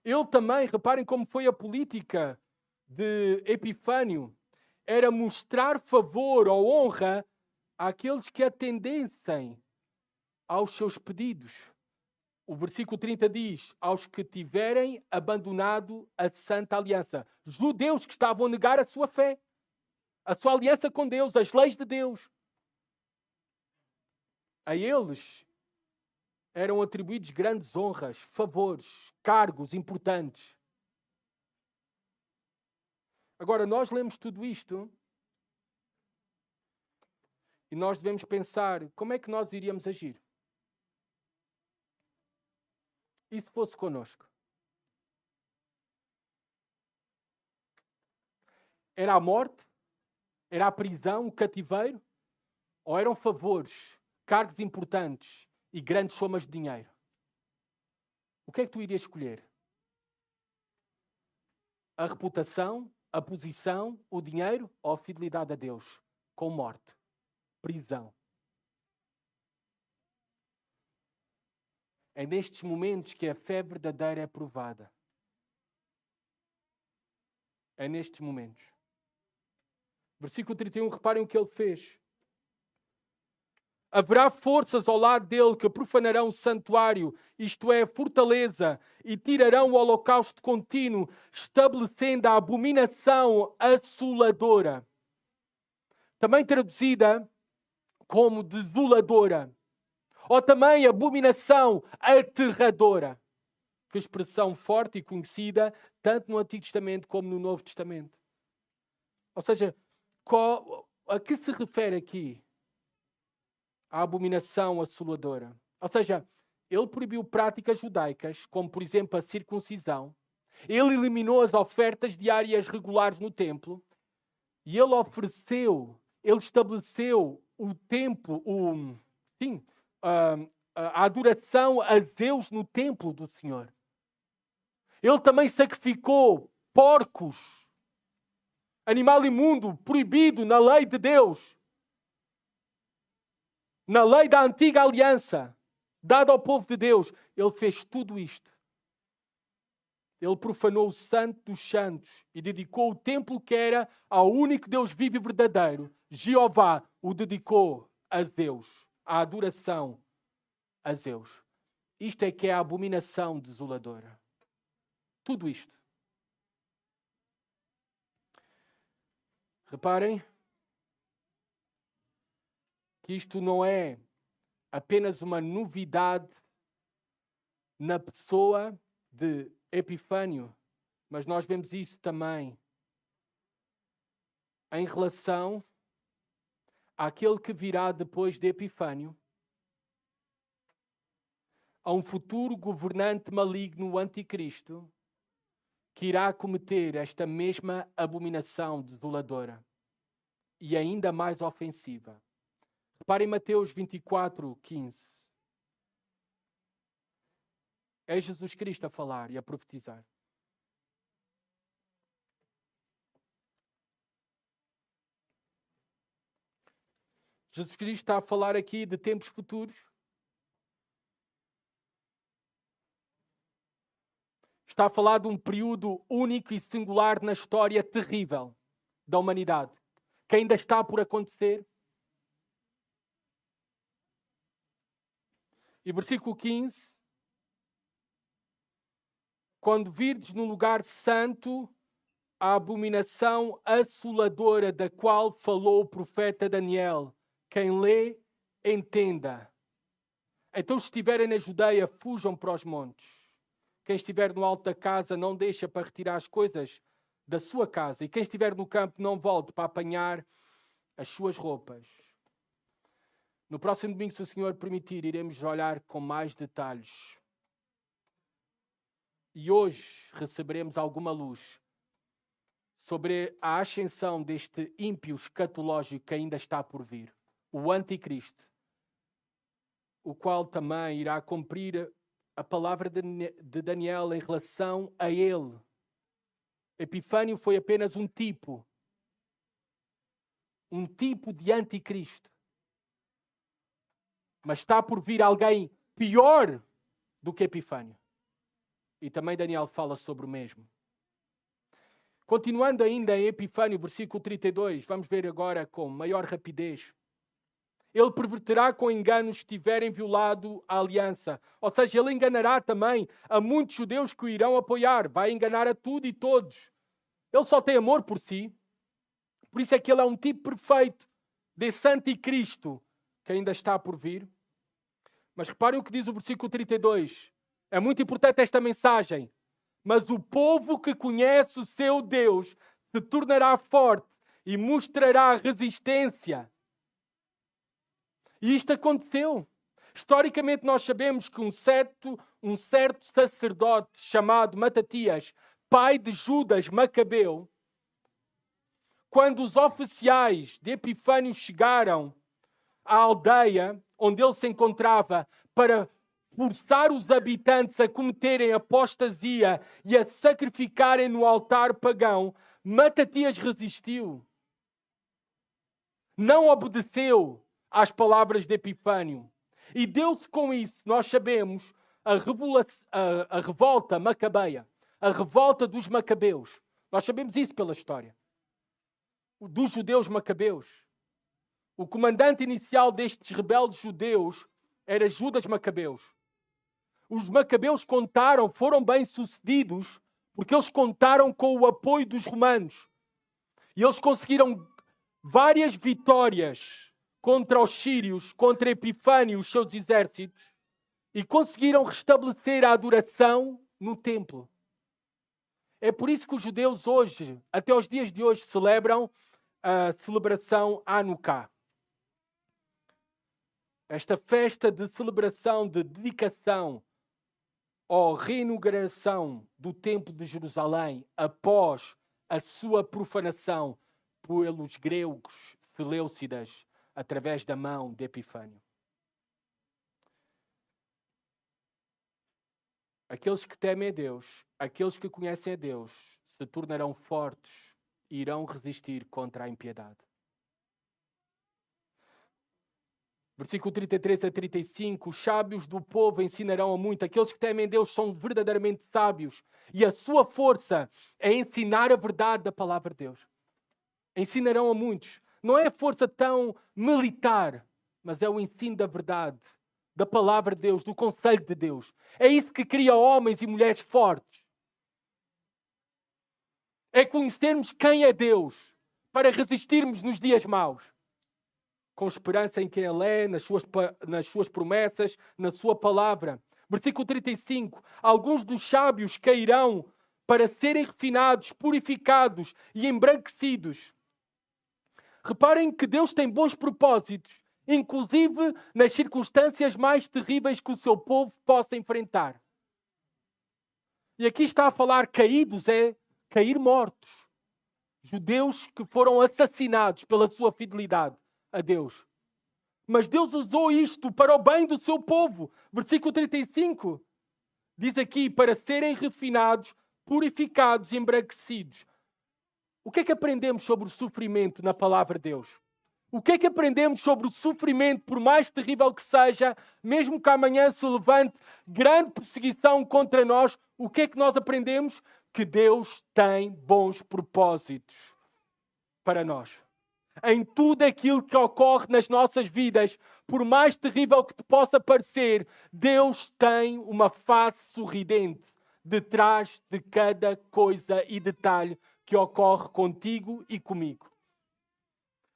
Ele também, reparem como foi a política de Epifânio, era mostrar favor ou honra àqueles que atendessem aos seus pedidos. O versículo 30 diz, aos que tiverem abandonado a Santa Aliança. Judeus que estavam a negar a sua fé, a sua aliança com Deus, as leis de Deus. A eles eram atribuídos grandes honras, favores, cargos importantes. Agora, nós lemos tudo isto e nós devemos pensar como é que nós iríamos agir. E se fosse connosco? Era a morte? Era a prisão, o cativeiro? Ou eram favores, cargos importantes e grandes somas de dinheiro? O que é que tu irias escolher? A reputação, a posição, o dinheiro ou a fidelidade a Deus? Com morte, prisão. É nestes momentos que a fé verdadeira é provada. É nestes momentos. Versículo 31, reparem o que ele fez. Haverá forças ao lado dele que profanarão o santuário, isto é, a fortaleza, e tirarão o holocausto contínuo, estabelecendo a abominação assoladora. Também traduzida como desoladora. Ou também abominação aterradora, que expressão forte e conhecida tanto no Antigo Testamento como no Novo Testamento. Ou seja, a que se refere aqui a abominação assoladora? Ou seja, ele proibiu práticas judaicas, como por exemplo a circuncisão. Ele eliminou as ofertas diárias regulares no templo. E ele estabeleceu o templo, a adoração a Deus no templo do Senhor. Ele também sacrificou porcos, animal imundo, proibido na lei de Deus, na lei da antiga aliança, dada ao povo de Deus. Ele fez tudo isto. Ele profanou o santo dos santos e dedicou o templo que era ao único Deus vivo e verdadeiro. Jeová o dedicou a Deus, à adoração a Deus. Isto é que é a abominação desoladora. Tudo isto. Reparem que isto não é apenas uma novidade na pessoa de Epifânio, mas nós vemos isso também em relação àquele que virá depois de Epifânio, a um futuro governante maligno, o anticristo, que irá cometer esta mesma abominação desoladora e ainda mais ofensiva. Reparem Mateus 24:15. É Jesus Cristo a falar e a profetizar. Jesus Cristo está a falar aqui de tempos futuros. Está a falar de um período único e singular na história terrível da humanidade, que ainda está por acontecer. E versículo 15. Quando virdes no lugar santo a abominação assoladora da qual falou o profeta Daniel, quem lê, entenda. Então, se estiverem na Judeia, fujam para os montes. Quem estiver no alto da casa, não deixa para retirar as coisas da sua casa. E quem estiver no campo, não volte para apanhar as suas roupas. No próximo domingo, se o Senhor permitir, iremos olhar com mais detalhes. E hoje receberemos alguma luz sobre a ascensão deste ímpio escatológico que ainda está por vir, o anticristo, o qual também irá cumprir a palavra de Daniel em relação a ele. Epifânio foi apenas um tipo de anticristo. Mas está por vir alguém pior do que Epifânio. E também Daniel fala sobre o mesmo. Continuando ainda em Epifânio, versículo 32, vamos ver agora com maior rapidez. Ele perverterá com enganos se tiverem violado a aliança. Ou seja, ele enganará também a muitos judeus que o irão apoiar. Vai enganar a tudo e todos. Ele só tem amor por si. Por isso é que ele é um tipo perfeito desse anticristo que ainda está por vir. Mas reparem o que diz o versículo 32. É muito importante esta mensagem. Mas o povo que conhece o seu Deus se tornará forte e mostrará resistência. E isto aconteceu. Historicamente nós sabemos que um certo sacerdote chamado Matatias, pai de Judas Macabeu, quando os oficiais de Epifânio chegaram à aldeia onde ele se encontrava para forçar os habitantes a cometerem apostasia e a sacrificarem no altar pagão, Matatias resistiu. Não obedeceu às palavras de Epifânio. E deu-se com isso, nós sabemos, a revolta macabeia, a revolta dos macabeus. Nós sabemos isso pela história. Dos judeus macabeus. O comandante inicial destes rebeldes judeus era Judas Macabeus. Os macabeus foram bem-sucedidos, porque eles contaram com o apoio dos romanos. E eles conseguiram várias vitórias contra os sírios, contra Epifânio e os seus exércitos, e conseguiram restabelecer a adoração no templo. É por isso que os judeus hoje, até os dias de hoje, celebram a celebração Hanukkah. Esta festa de celebração, de dedicação à reinauguração do Templo de Jerusalém após a sua profanação pelos gregos seleucidas através da mão de Epifânio. Aqueles que temem a Deus, aqueles que conhecem a Deus, se tornarão fortes e irão resistir contra a impiedade. Versículo 33 a 35, os sábios do povo ensinarão a muito. Aqueles que temem Deus são verdadeiramente sábios. E a sua força é ensinar a verdade da palavra de Deus. Ensinarão a muitos. Não é a força tão militar, mas é o ensino da verdade, da palavra de Deus, do conselho de Deus. É isso que cria homens e mulheres fortes. É conhecermos quem é Deus para resistirmos nos dias maus. Com esperança em quem Ele é, nas suas promessas, na sua palavra. Versículo 35. Alguns dos sábios cairão para serem refinados, purificados e embranquecidos. Reparem que Deus tem bons propósitos, inclusive nas circunstâncias mais terríveis que o seu povo possa enfrentar. E aqui está a falar caídos, é cair mortos. Judeus que foram assassinados pela sua fidelidade a Deus. Mas Deus usou isto para o bem do seu povo. Versículo 35. Diz aqui, para serem refinados, purificados e embranquecidos. O que é que aprendemos sobre o sofrimento na palavra de Deus? O que é que aprendemos sobre o sofrimento, por mais terrível que seja, mesmo que amanhã se levante grande perseguição contra nós, o que é que nós aprendemos? Que Deus tem bons propósitos para nós. Em tudo aquilo que ocorre nas nossas vidas, por mais terrível que te possa parecer, Deus tem uma face sorridente detrás de cada coisa e detalhe que ocorre contigo e comigo.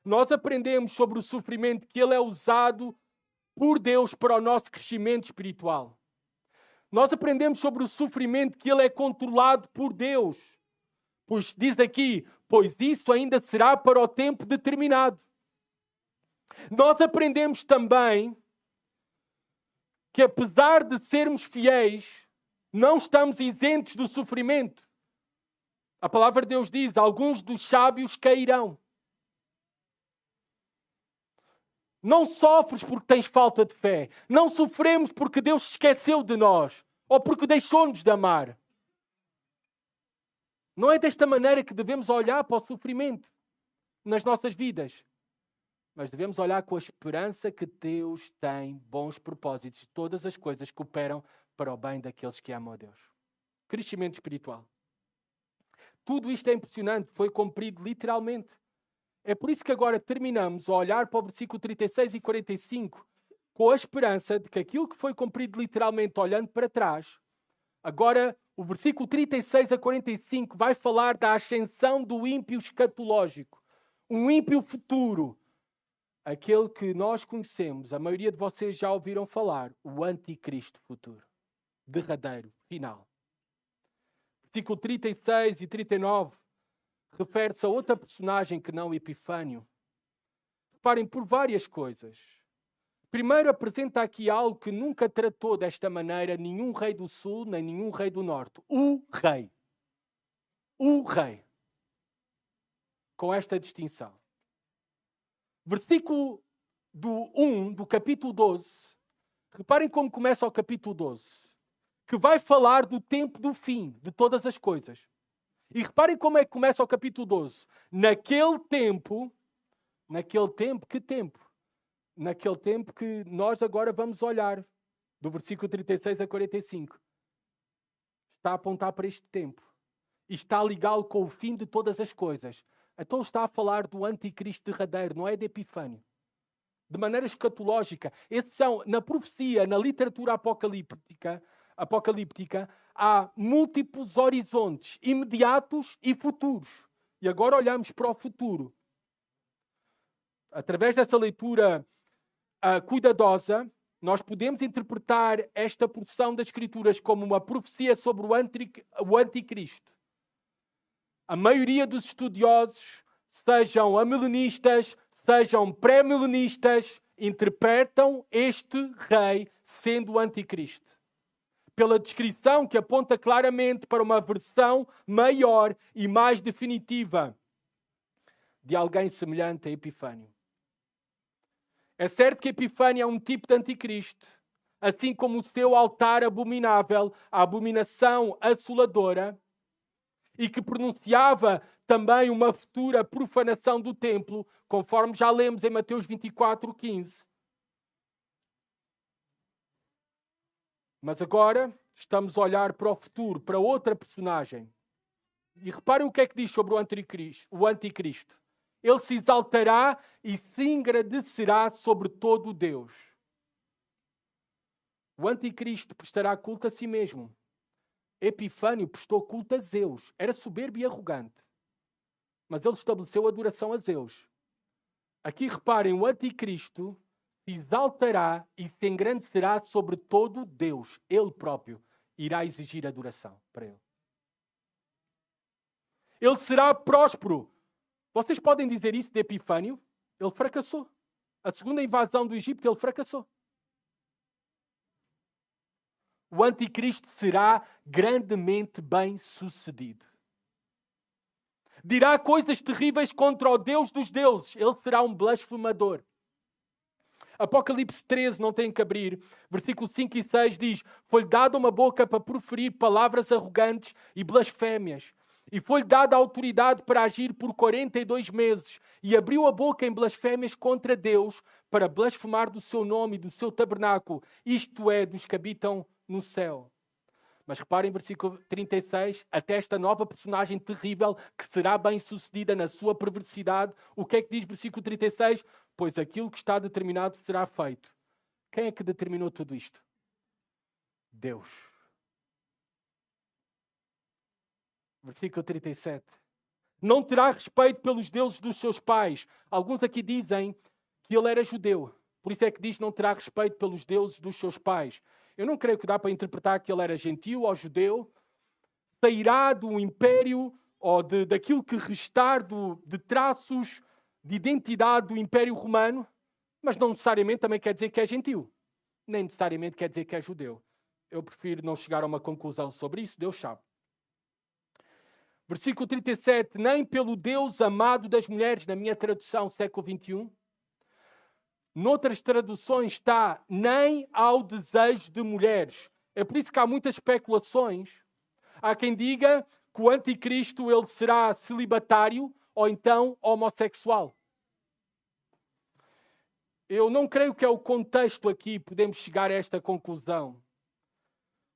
Nós aprendemos sobre o sofrimento que ele é usado por Deus para o nosso crescimento espiritual. Nós aprendemos sobre o sofrimento que ele é controlado por Deus. Pois diz aqui, pois isso ainda será para o tempo determinado. Nós aprendemos também que apesar de sermos fiéis, não estamos isentos do sofrimento. A palavra de Deus diz, alguns dos sábios cairão. Não sofres porque tens falta de fé. Não sofremos porque Deus se esqueceu de nós ou porque deixou-nos de amar. Não é desta maneira que devemos olhar para o sofrimento nas nossas vidas. Mas devemos olhar com a esperança que Deus tem bons propósitos. Todas as coisas cooperam para o bem daqueles que amam a Deus. Crescimento espiritual. Tudo isto é impressionante. Foi cumprido literalmente. É por isso que agora terminamos a olhar para o versículo 36 e 45 com a esperança de que aquilo que foi cumprido literalmente olhando para trás, agora o versículo 36 a 45 vai falar da ascensão do ímpio escatológico. Um ímpio futuro. Aquele que nós conhecemos, a maioria de vocês já ouviram falar, o anticristo futuro. Derradeiro, final. Versículo 36 e 39 refere-se a outra personagem que não Epifânio. Reparem, por várias coisas. Primeiro apresenta aqui algo que nunca tratou desta maneira nenhum rei do sul, nem nenhum rei do norte. O rei. O rei. Com esta distinção. Versículo 1 do capítulo 12. Reparem como começa o capítulo 12. Que vai falar do tempo do fim de todas as coisas. E reparem como é que começa o capítulo 12. Naquele tempo, que tempo? Naquele tempo que nós agora vamos olhar, do versículo 36 a 45. Está a apontar para este tempo. E está a ligá-lo com o fim de todas as coisas. Então está a falar do anticristo derradeiro, não é de Epifânio. De maneira escatológica. Esses são, na profecia, na literatura apocalíptica, há múltiplos horizontes, imediatos e futuros. E agora olhamos para o futuro. através dessa leitura cuidadosa, nós podemos interpretar esta porção das Escrituras como uma profecia sobre o anticristo. A maioria dos estudiosos, sejam amilenistas, sejam pré-milenistas, interpretam este rei sendo o anticristo, pela descrição que aponta claramente para uma versão maior e mais definitiva de alguém semelhante a Epifânio. É certo que Epifânio é um tipo de anticristo, assim como o seu altar abominável, a abominação assoladora, e que pronunciava também uma futura profanação do templo, conforme já lemos em Mateus 24:15. Mas agora estamos a olhar para o futuro, para outra personagem. E reparem o que é que diz sobre o anticristo. Ele se exaltará e se engrandecerá sobre todo o Deus. O anticristo prestará culto a si mesmo. Epifânio prestou culto a Zeus. Era soberbo e arrogante. Mas ele estabeleceu adoração a Zeus. Aqui reparem, o anticristo se exaltará e se engrandecerá sobre todo Deus. Ele próprio irá exigir adoração para ele. Ele será próspero. Vocês podem dizer isso de Epifânio? Ele fracassou. A segunda invasão do Egito, ele fracassou. O anticristo será grandemente bem-sucedido. Dirá coisas terríveis contra o Deus dos deuses. Ele será um blasfemador. Apocalipse 13, não tem que abrir. Versículos 5 e 6 diz: foi-lhe dada uma boca para proferir palavras arrogantes e blasfémias. E foi-lhe dada a autoridade para agir por 42 meses. E abriu a boca em blasfémias contra Deus para blasfemar do seu nome e do seu tabernáculo. Isto é, dos que habitam no céu. Mas reparem, versículo 36, até esta nova personagem terrível que será bem-sucedida na sua perversidade. O que é que diz versículo 36? Pois aquilo que está determinado será feito. Quem é que determinou tudo isto? Deus. Versículo 37. Não terá respeito pelos deuses dos seus pais. Alguns aqui dizem que ele era judeu. Por isso é que diz não terá respeito pelos deuses dos seus pais. Eu não creio que dá para interpretar que ele era gentil ou judeu. Sairá do império ou daquilo que restar de traços de identidade do Império Romano, mas não necessariamente também quer dizer que é gentil. Nem necessariamente quer dizer que é judeu. Eu prefiro não chegar a uma conclusão sobre isso, Deus sabe. Versículo 37, nem pelo Deus amado das mulheres, na minha tradução, século XXI. Noutras traduções está, nem ao desejo de mulheres. É por isso que há muitas especulações. Há quem diga que o anticristo ele será celibatário ou então homossexual. Eu não creio que é o contexto aqui, podemos chegar a esta conclusão.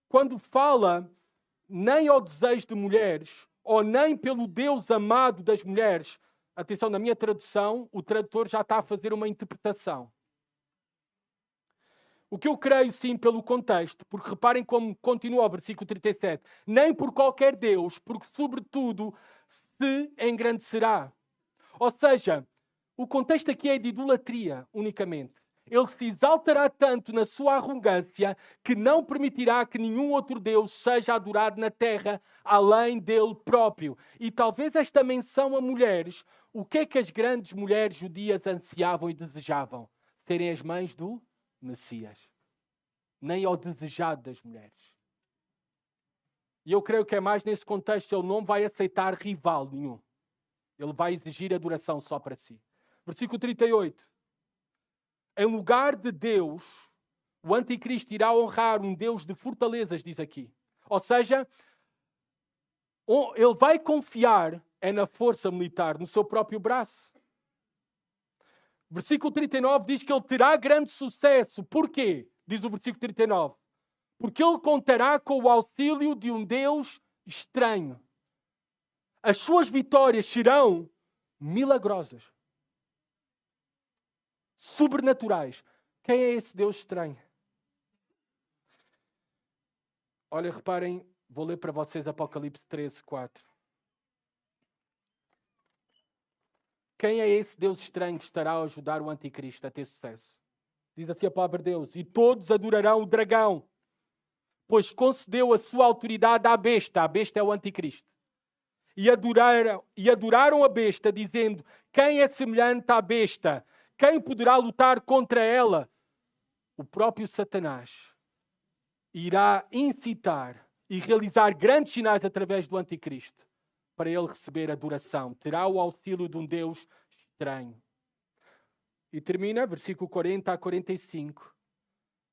Quando fala nem ao desejo de mulheres, ou nem pelo Deus amado das mulheres, atenção, na minha tradução, o tradutor já está a fazer uma interpretação. O que eu creio, sim, pelo contexto, porque reparem como continua o versículo 37, nem por qualquer Deus, porque sobretudo se engrandecerá. Ou seja, o contexto aqui é de idolatria, unicamente. Ele se exaltará tanto na sua arrogância que não permitirá que nenhum outro Deus seja adorado na terra, além dele próprio. E talvez esta menção a mulheres, o que é que as grandes mulheres judias ansiavam e desejavam? Serem as mães do Messias. Nem ao desejado das mulheres. E eu creio que é mais nesse contexto, ele não vai aceitar rival nenhum. Ele vai exigir adoração só para si. Versículo 38. Em lugar de Deus, o anticristo irá honrar um Deus de fortalezas, diz aqui. Ou seja, ele vai confiar na força militar, no seu próprio braço. Versículo 39 diz que ele terá grande sucesso. Porquê? Diz o versículo 39. Porque ele contará com o auxílio de um Deus estranho. As suas vitórias serão milagrosas. Sobrenaturais. Quem é esse Deus estranho? Olha, reparem, vou ler para vocês Apocalipse 13, 4. Quem é esse Deus estranho que estará a ajudar o anticristo a ter sucesso? Diz assim a palavra de Deus: e todos adorarão o dragão, pois concedeu a sua autoridade à besta. A besta é o anticristo. E adoraram a besta, dizendo: quem é semelhante à besta? Quem poderá lutar contra ela? O próprio Satanás irá incitar e realizar grandes sinais através do anticristo para ele receber adoração. Terá o auxílio de um Deus estranho. E termina, versículo 40 a 45.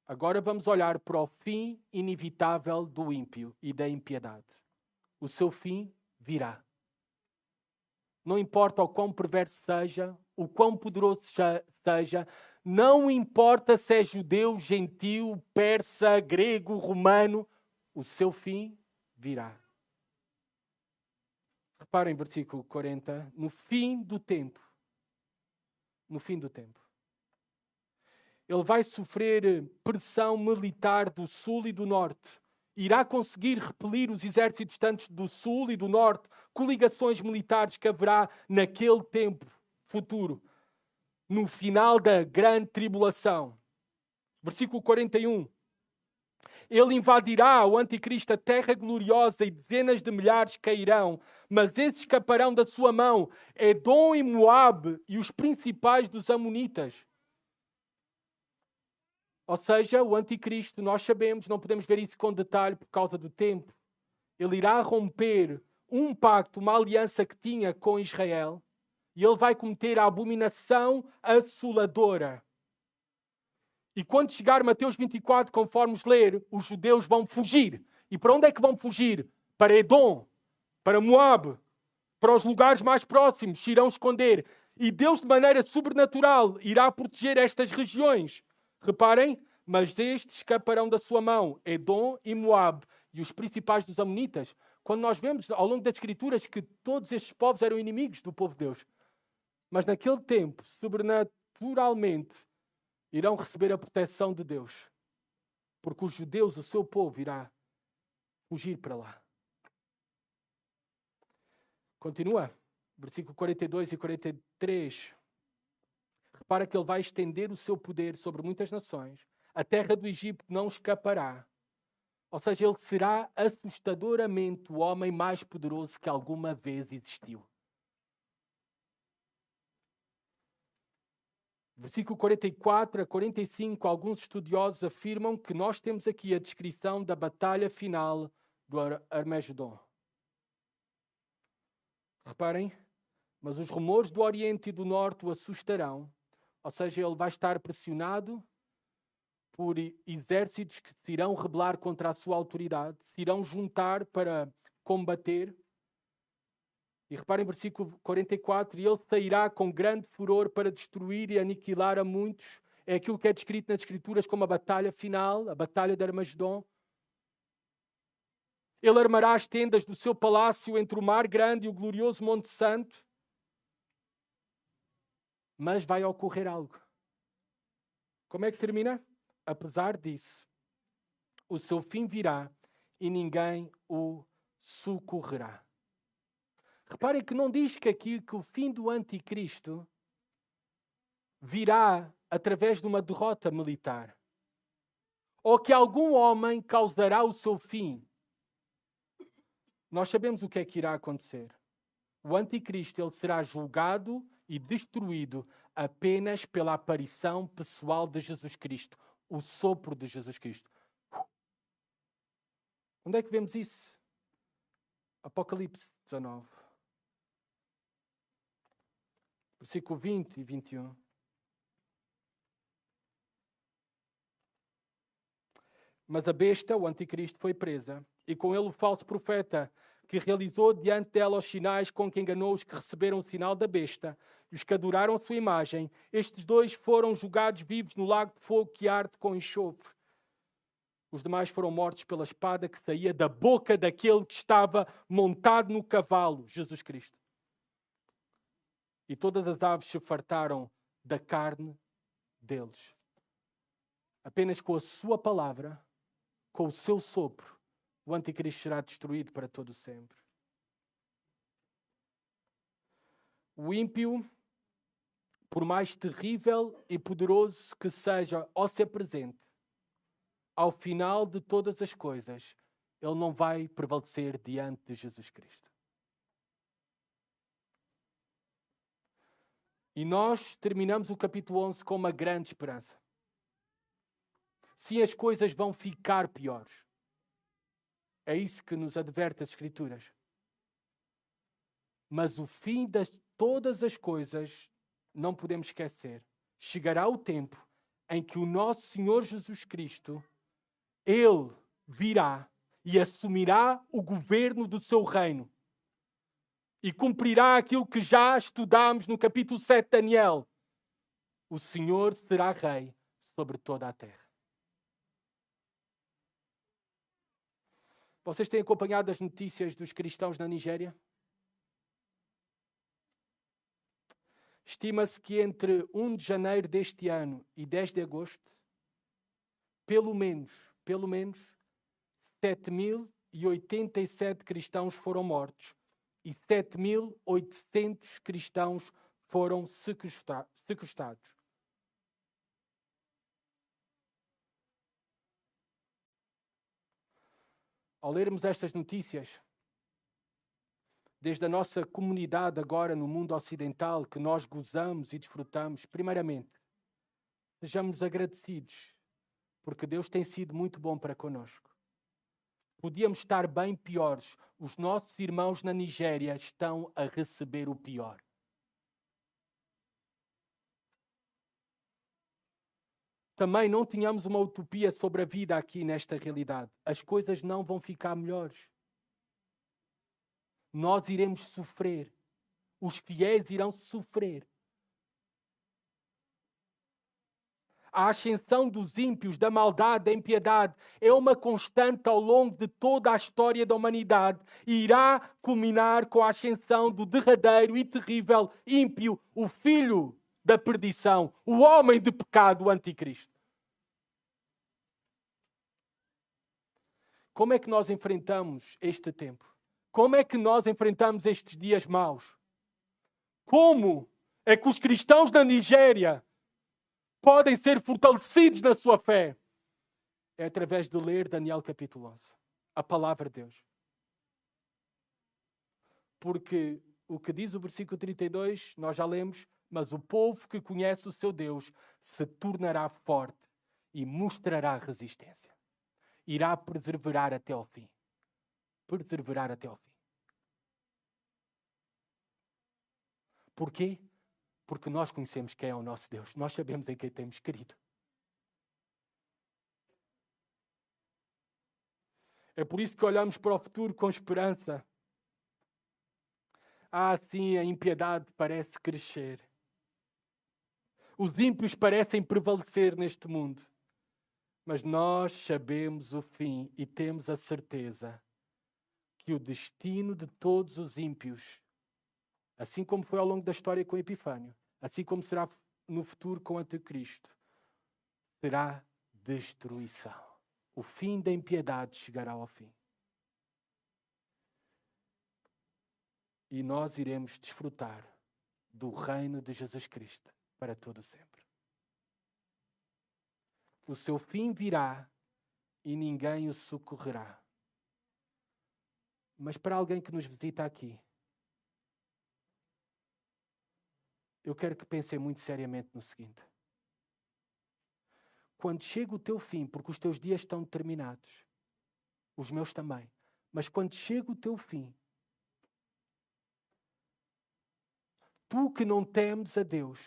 Agora vamos olhar para o fim inevitável do ímpio e da impiedade. O seu fim virá. Não importa o quão perverso seja, o quão poderoso seja, não importa se é judeu, gentil, persa, grego, romano, o seu fim virá. Reparem, versículo 40, no fim do tempo. No fim do tempo. Ele vai sofrer pressão militar do sul e do norte. Irá conseguir repelir os exércitos tanto do sul e do norte, coligações militares que haverá naquele tempo futuro, no final da grande tribulação. Versículo 41. Ele invadirá, o anticristo, a terra gloriosa e dezenas de milhares cairão, mas esses escaparão da sua mão, Edom e Moabe e os principais dos amonitas. Ou seja, o anticristo, nós sabemos, não podemos ver isso com detalhe por causa do tempo. Ele irá romper um pacto, uma aliança que tinha com Israel, e ele vai cometer a abominação assoladora. E quando chegar Mateus 24, conforme ler, os judeus vão fugir. E para onde é que vão fugir? Para Edom, para Moabe, para os lugares mais próximos, se irão esconder. E Deus, de maneira sobrenatural, irá proteger estas regiões. Reparem, mas estes escaparão da sua mão, Edom e Moabe, e os principais dos amonitas. Quando nós vemos ao longo das Escrituras que todos estes povos eram inimigos do povo de Deus. Mas naquele tempo, sobrenaturalmente, irão receber a proteção de Deus. Porque os judeus, o seu povo, irá fugir para lá. Continua, versículo 42 e 43. Repara que ele vai estender o seu poder sobre muitas nações. A terra do Egito não escapará. Ou seja, ele será assustadoramente o homem mais poderoso que alguma vez existiu. Versículo 44 a 45, alguns estudiosos afirmam que nós temos aqui a descrição da batalha final do Armagedon. Reparem, mas os rumores do Oriente e do Norte o assustarão. Ou seja, ele vai estar pressionado por exércitos que se irão rebelar contra a sua autoridade, se irão juntar para combater. E reparem, versículo 44, e ele sairá com grande furor para destruir e aniquilar a muitos. É aquilo que é descrito nas Escrituras como a batalha final, a batalha de Armagedon. Ele armará as tendas do seu palácio entre o mar grande e o glorioso Monte Santo. Mas vai ocorrer algo. Como é que termina? Apesar disso, o seu fim virá e ninguém o socorrerá. Reparem que não diz que aqui que o fim do anticristo virá através de uma derrota militar. Ou que algum homem causará o seu fim. Nós sabemos o que é que irá acontecer. O anticristo ele será julgado e destruído apenas pela aparição pessoal de Jesus Cristo. O sopro de Jesus Cristo. Onde é que vemos isso? Apocalipse 19. Versículo 20 e 21. Mas a besta, o anticristo, foi presa, e com ele o falso profeta, que realizou diante dela os sinais com que enganou os que receberam o sinal da besta, e os que adoraram a sua imagem. Estes dois foram julgados vivos no lago de fogo que arde com enxofre. Os demais foram mortos pela espada que saía da boca daquele que estava montado no cavalo, Jesus Cristo. E todas as aves se fartaram da carne deles. Apenas com a sua palavra, com o seu sopro, o anticristo será destruído para todo sempre. O ímpio por mais terrível e poderoso que seja ao se apresente, ao final de todas as coisas, ele não vai prevalecer diante de Jesus Cristo. E nós terminamos o capítulo 11 com uma grande esperança. Sim, as coisas vão ficar piores. É isso que nos adverte as Escrituras. Mas o fim de todas as coisas, não podemos esquecer. Chegará o tempo em que o nosso Senhor Jesus Cristo, Ele virá e assumirá o governo do seu reino. E cumprirá aquilo que já estudámos no capítulo 7 de Daniel. O Senhor será rei sobre toda a terra. Vocês têm acompanhado as notícias dos cristãos na Nigéria? Estima-se que entre 1 de janeiro deste ano e 10 de agosto, pelo menos 7.087 cristãos foram mortos e 7.800 cristãos foram sequestrados. Ao lermos estas notícias, desde a nossa comunidade agora no mundo ocidental, que nós gozamos e desfrutamos, primeiramente, sejamos agradecidos, porque Deus tem sido muito bom para conosco. Podíamos estar bem piores. Os nossos irmãos na Nigéria estão a receber o pior. Também não tínhamos uma utopia sobre a vida aqui nesta realidade. As coisas não vão ficar melhores. Nós iremos sofrer. Os fiéis irão sofrer. A ascensão dos ímpios, da maldade, da impiedade, é uma constante ao longo de toda a história da humanidade e irá culminar com a ascensão do derradeiro e terrível ímpio, o filho da perdição, o homem de pecado, o anticristo. Como é que nós enfrentamos este tempo? Como é que nós enfrentamos estes dias maus? Como é que os cristãos da Nigéria podem ser fortalecidos na sua fé? É através de ler Daniel capítulo 11. A palavra de Deus. Porque o que diz o versículo 32, nós já lemos, mas o povo que conhece o seu Deus se tornará forte e mostrará resistência. Irá perseverar até ao fim. Perseverar até ao fim. Porquê? Porque nós conhecemos quem é o nosso Deus. Nós sabemos em quem temos crido. É por isso que olhamos para o futuro com esperança. Sim, a impiedade parece crescer. Os ímpios parecem prevalecer neste mundo. Mas nós sabemos o fim e temos a certeza que o destino de todos os ímpios, assim como foi ao longo da história com Epifânio, assim como será no futuro com o Anticristo, será destruição. O fim da impiedade chegará ao fim. E nós iremos desfrutar do reino de Jesus Cristo para todo sempre. O seu fim virá e ninguém o socorrerá. Mas para alguém que nos visita aqui, eu quero que pensem muito seriamente no seguinte. Quando chega o teu fim, porque os teus dias estão determinados, os meus também, mas quando chega o teu fim, tu que não temes a Deus,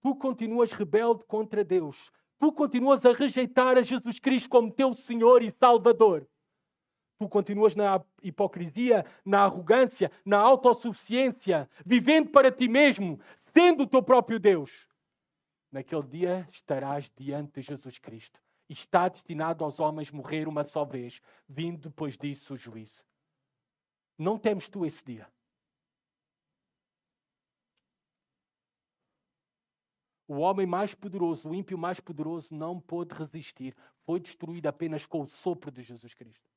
tu continuas rebelde contra Deus, tu continuas a rejeitar a Jesus Cristo como teu Senhor e Salvador, tu continuas na hipocrisia, na arrogância, na autossuficiência, vivendo para ti mesmo, sendo o teu próprio Deus. Naquele dia estarás diante de Jesus Cristo. E está destinado aos homens morrer uma só vez, vindo depois disso o juízo. Não temes tu esse dia? O homem mais poderoso, o ímpio mais poderoso, não pôde resistir. Foi destruído apenas com o sopro de Jesus Cristo.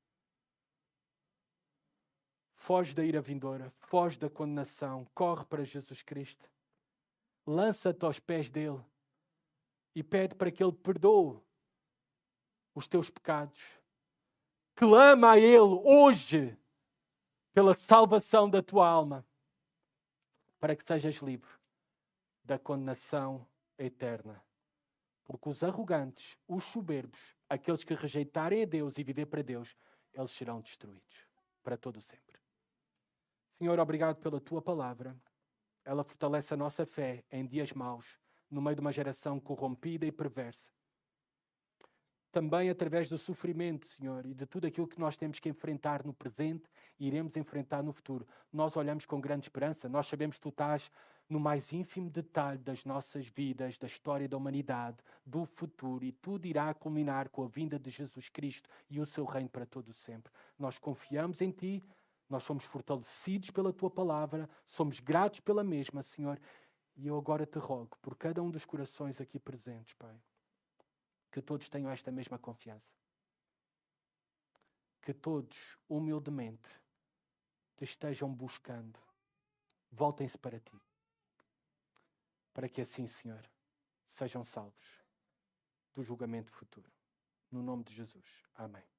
Foge da ira vindoura, foge da condenação, corre para Jesus Cristo. lança-te aos pés dele e pede para que ele perdoe os teus pecados. Clama a ele hoje pela salvação da tua alma, para que sejas livre da condenação eterna. Porque os arrogantes, os soberbos, aqueles que rejeitarem a Deus e viver para Deus, eles serão destruídos para todo sempre. Senhor, obrigado pela tua palavra. Ela fortalece a nossa fé em dias maus, no meio de uma geração corrompida e perversa. Também através do sofrimento, Senhor, e de tudo aquilo que nós temos que enfrentar no presente e iremos enfrentar no futuro. Nós olhamos com grande esperança. Nós sabemos que Tu estás no mais ínfimo detalhe das nossas vidas, da história da humanidade, do futuro, e tudo irá culminar com a vinda de Jesus Cristo e o Seu reino para todo sempre. Nós confiamos em Ti, nós somos fortalecidos pela Tua palavra, somos gratos pela mesma, Senhor. E eu agora Te rogo por cada um dos corações aqui presentes, Pai, que todos tenham esta mesma confiança. Que todos, humildemente, Te estejam buscando. Voltem-se para Ti. Para que assim, Senhor, sejam salvos do julgamento futuro. No nome de Jesus. Amém.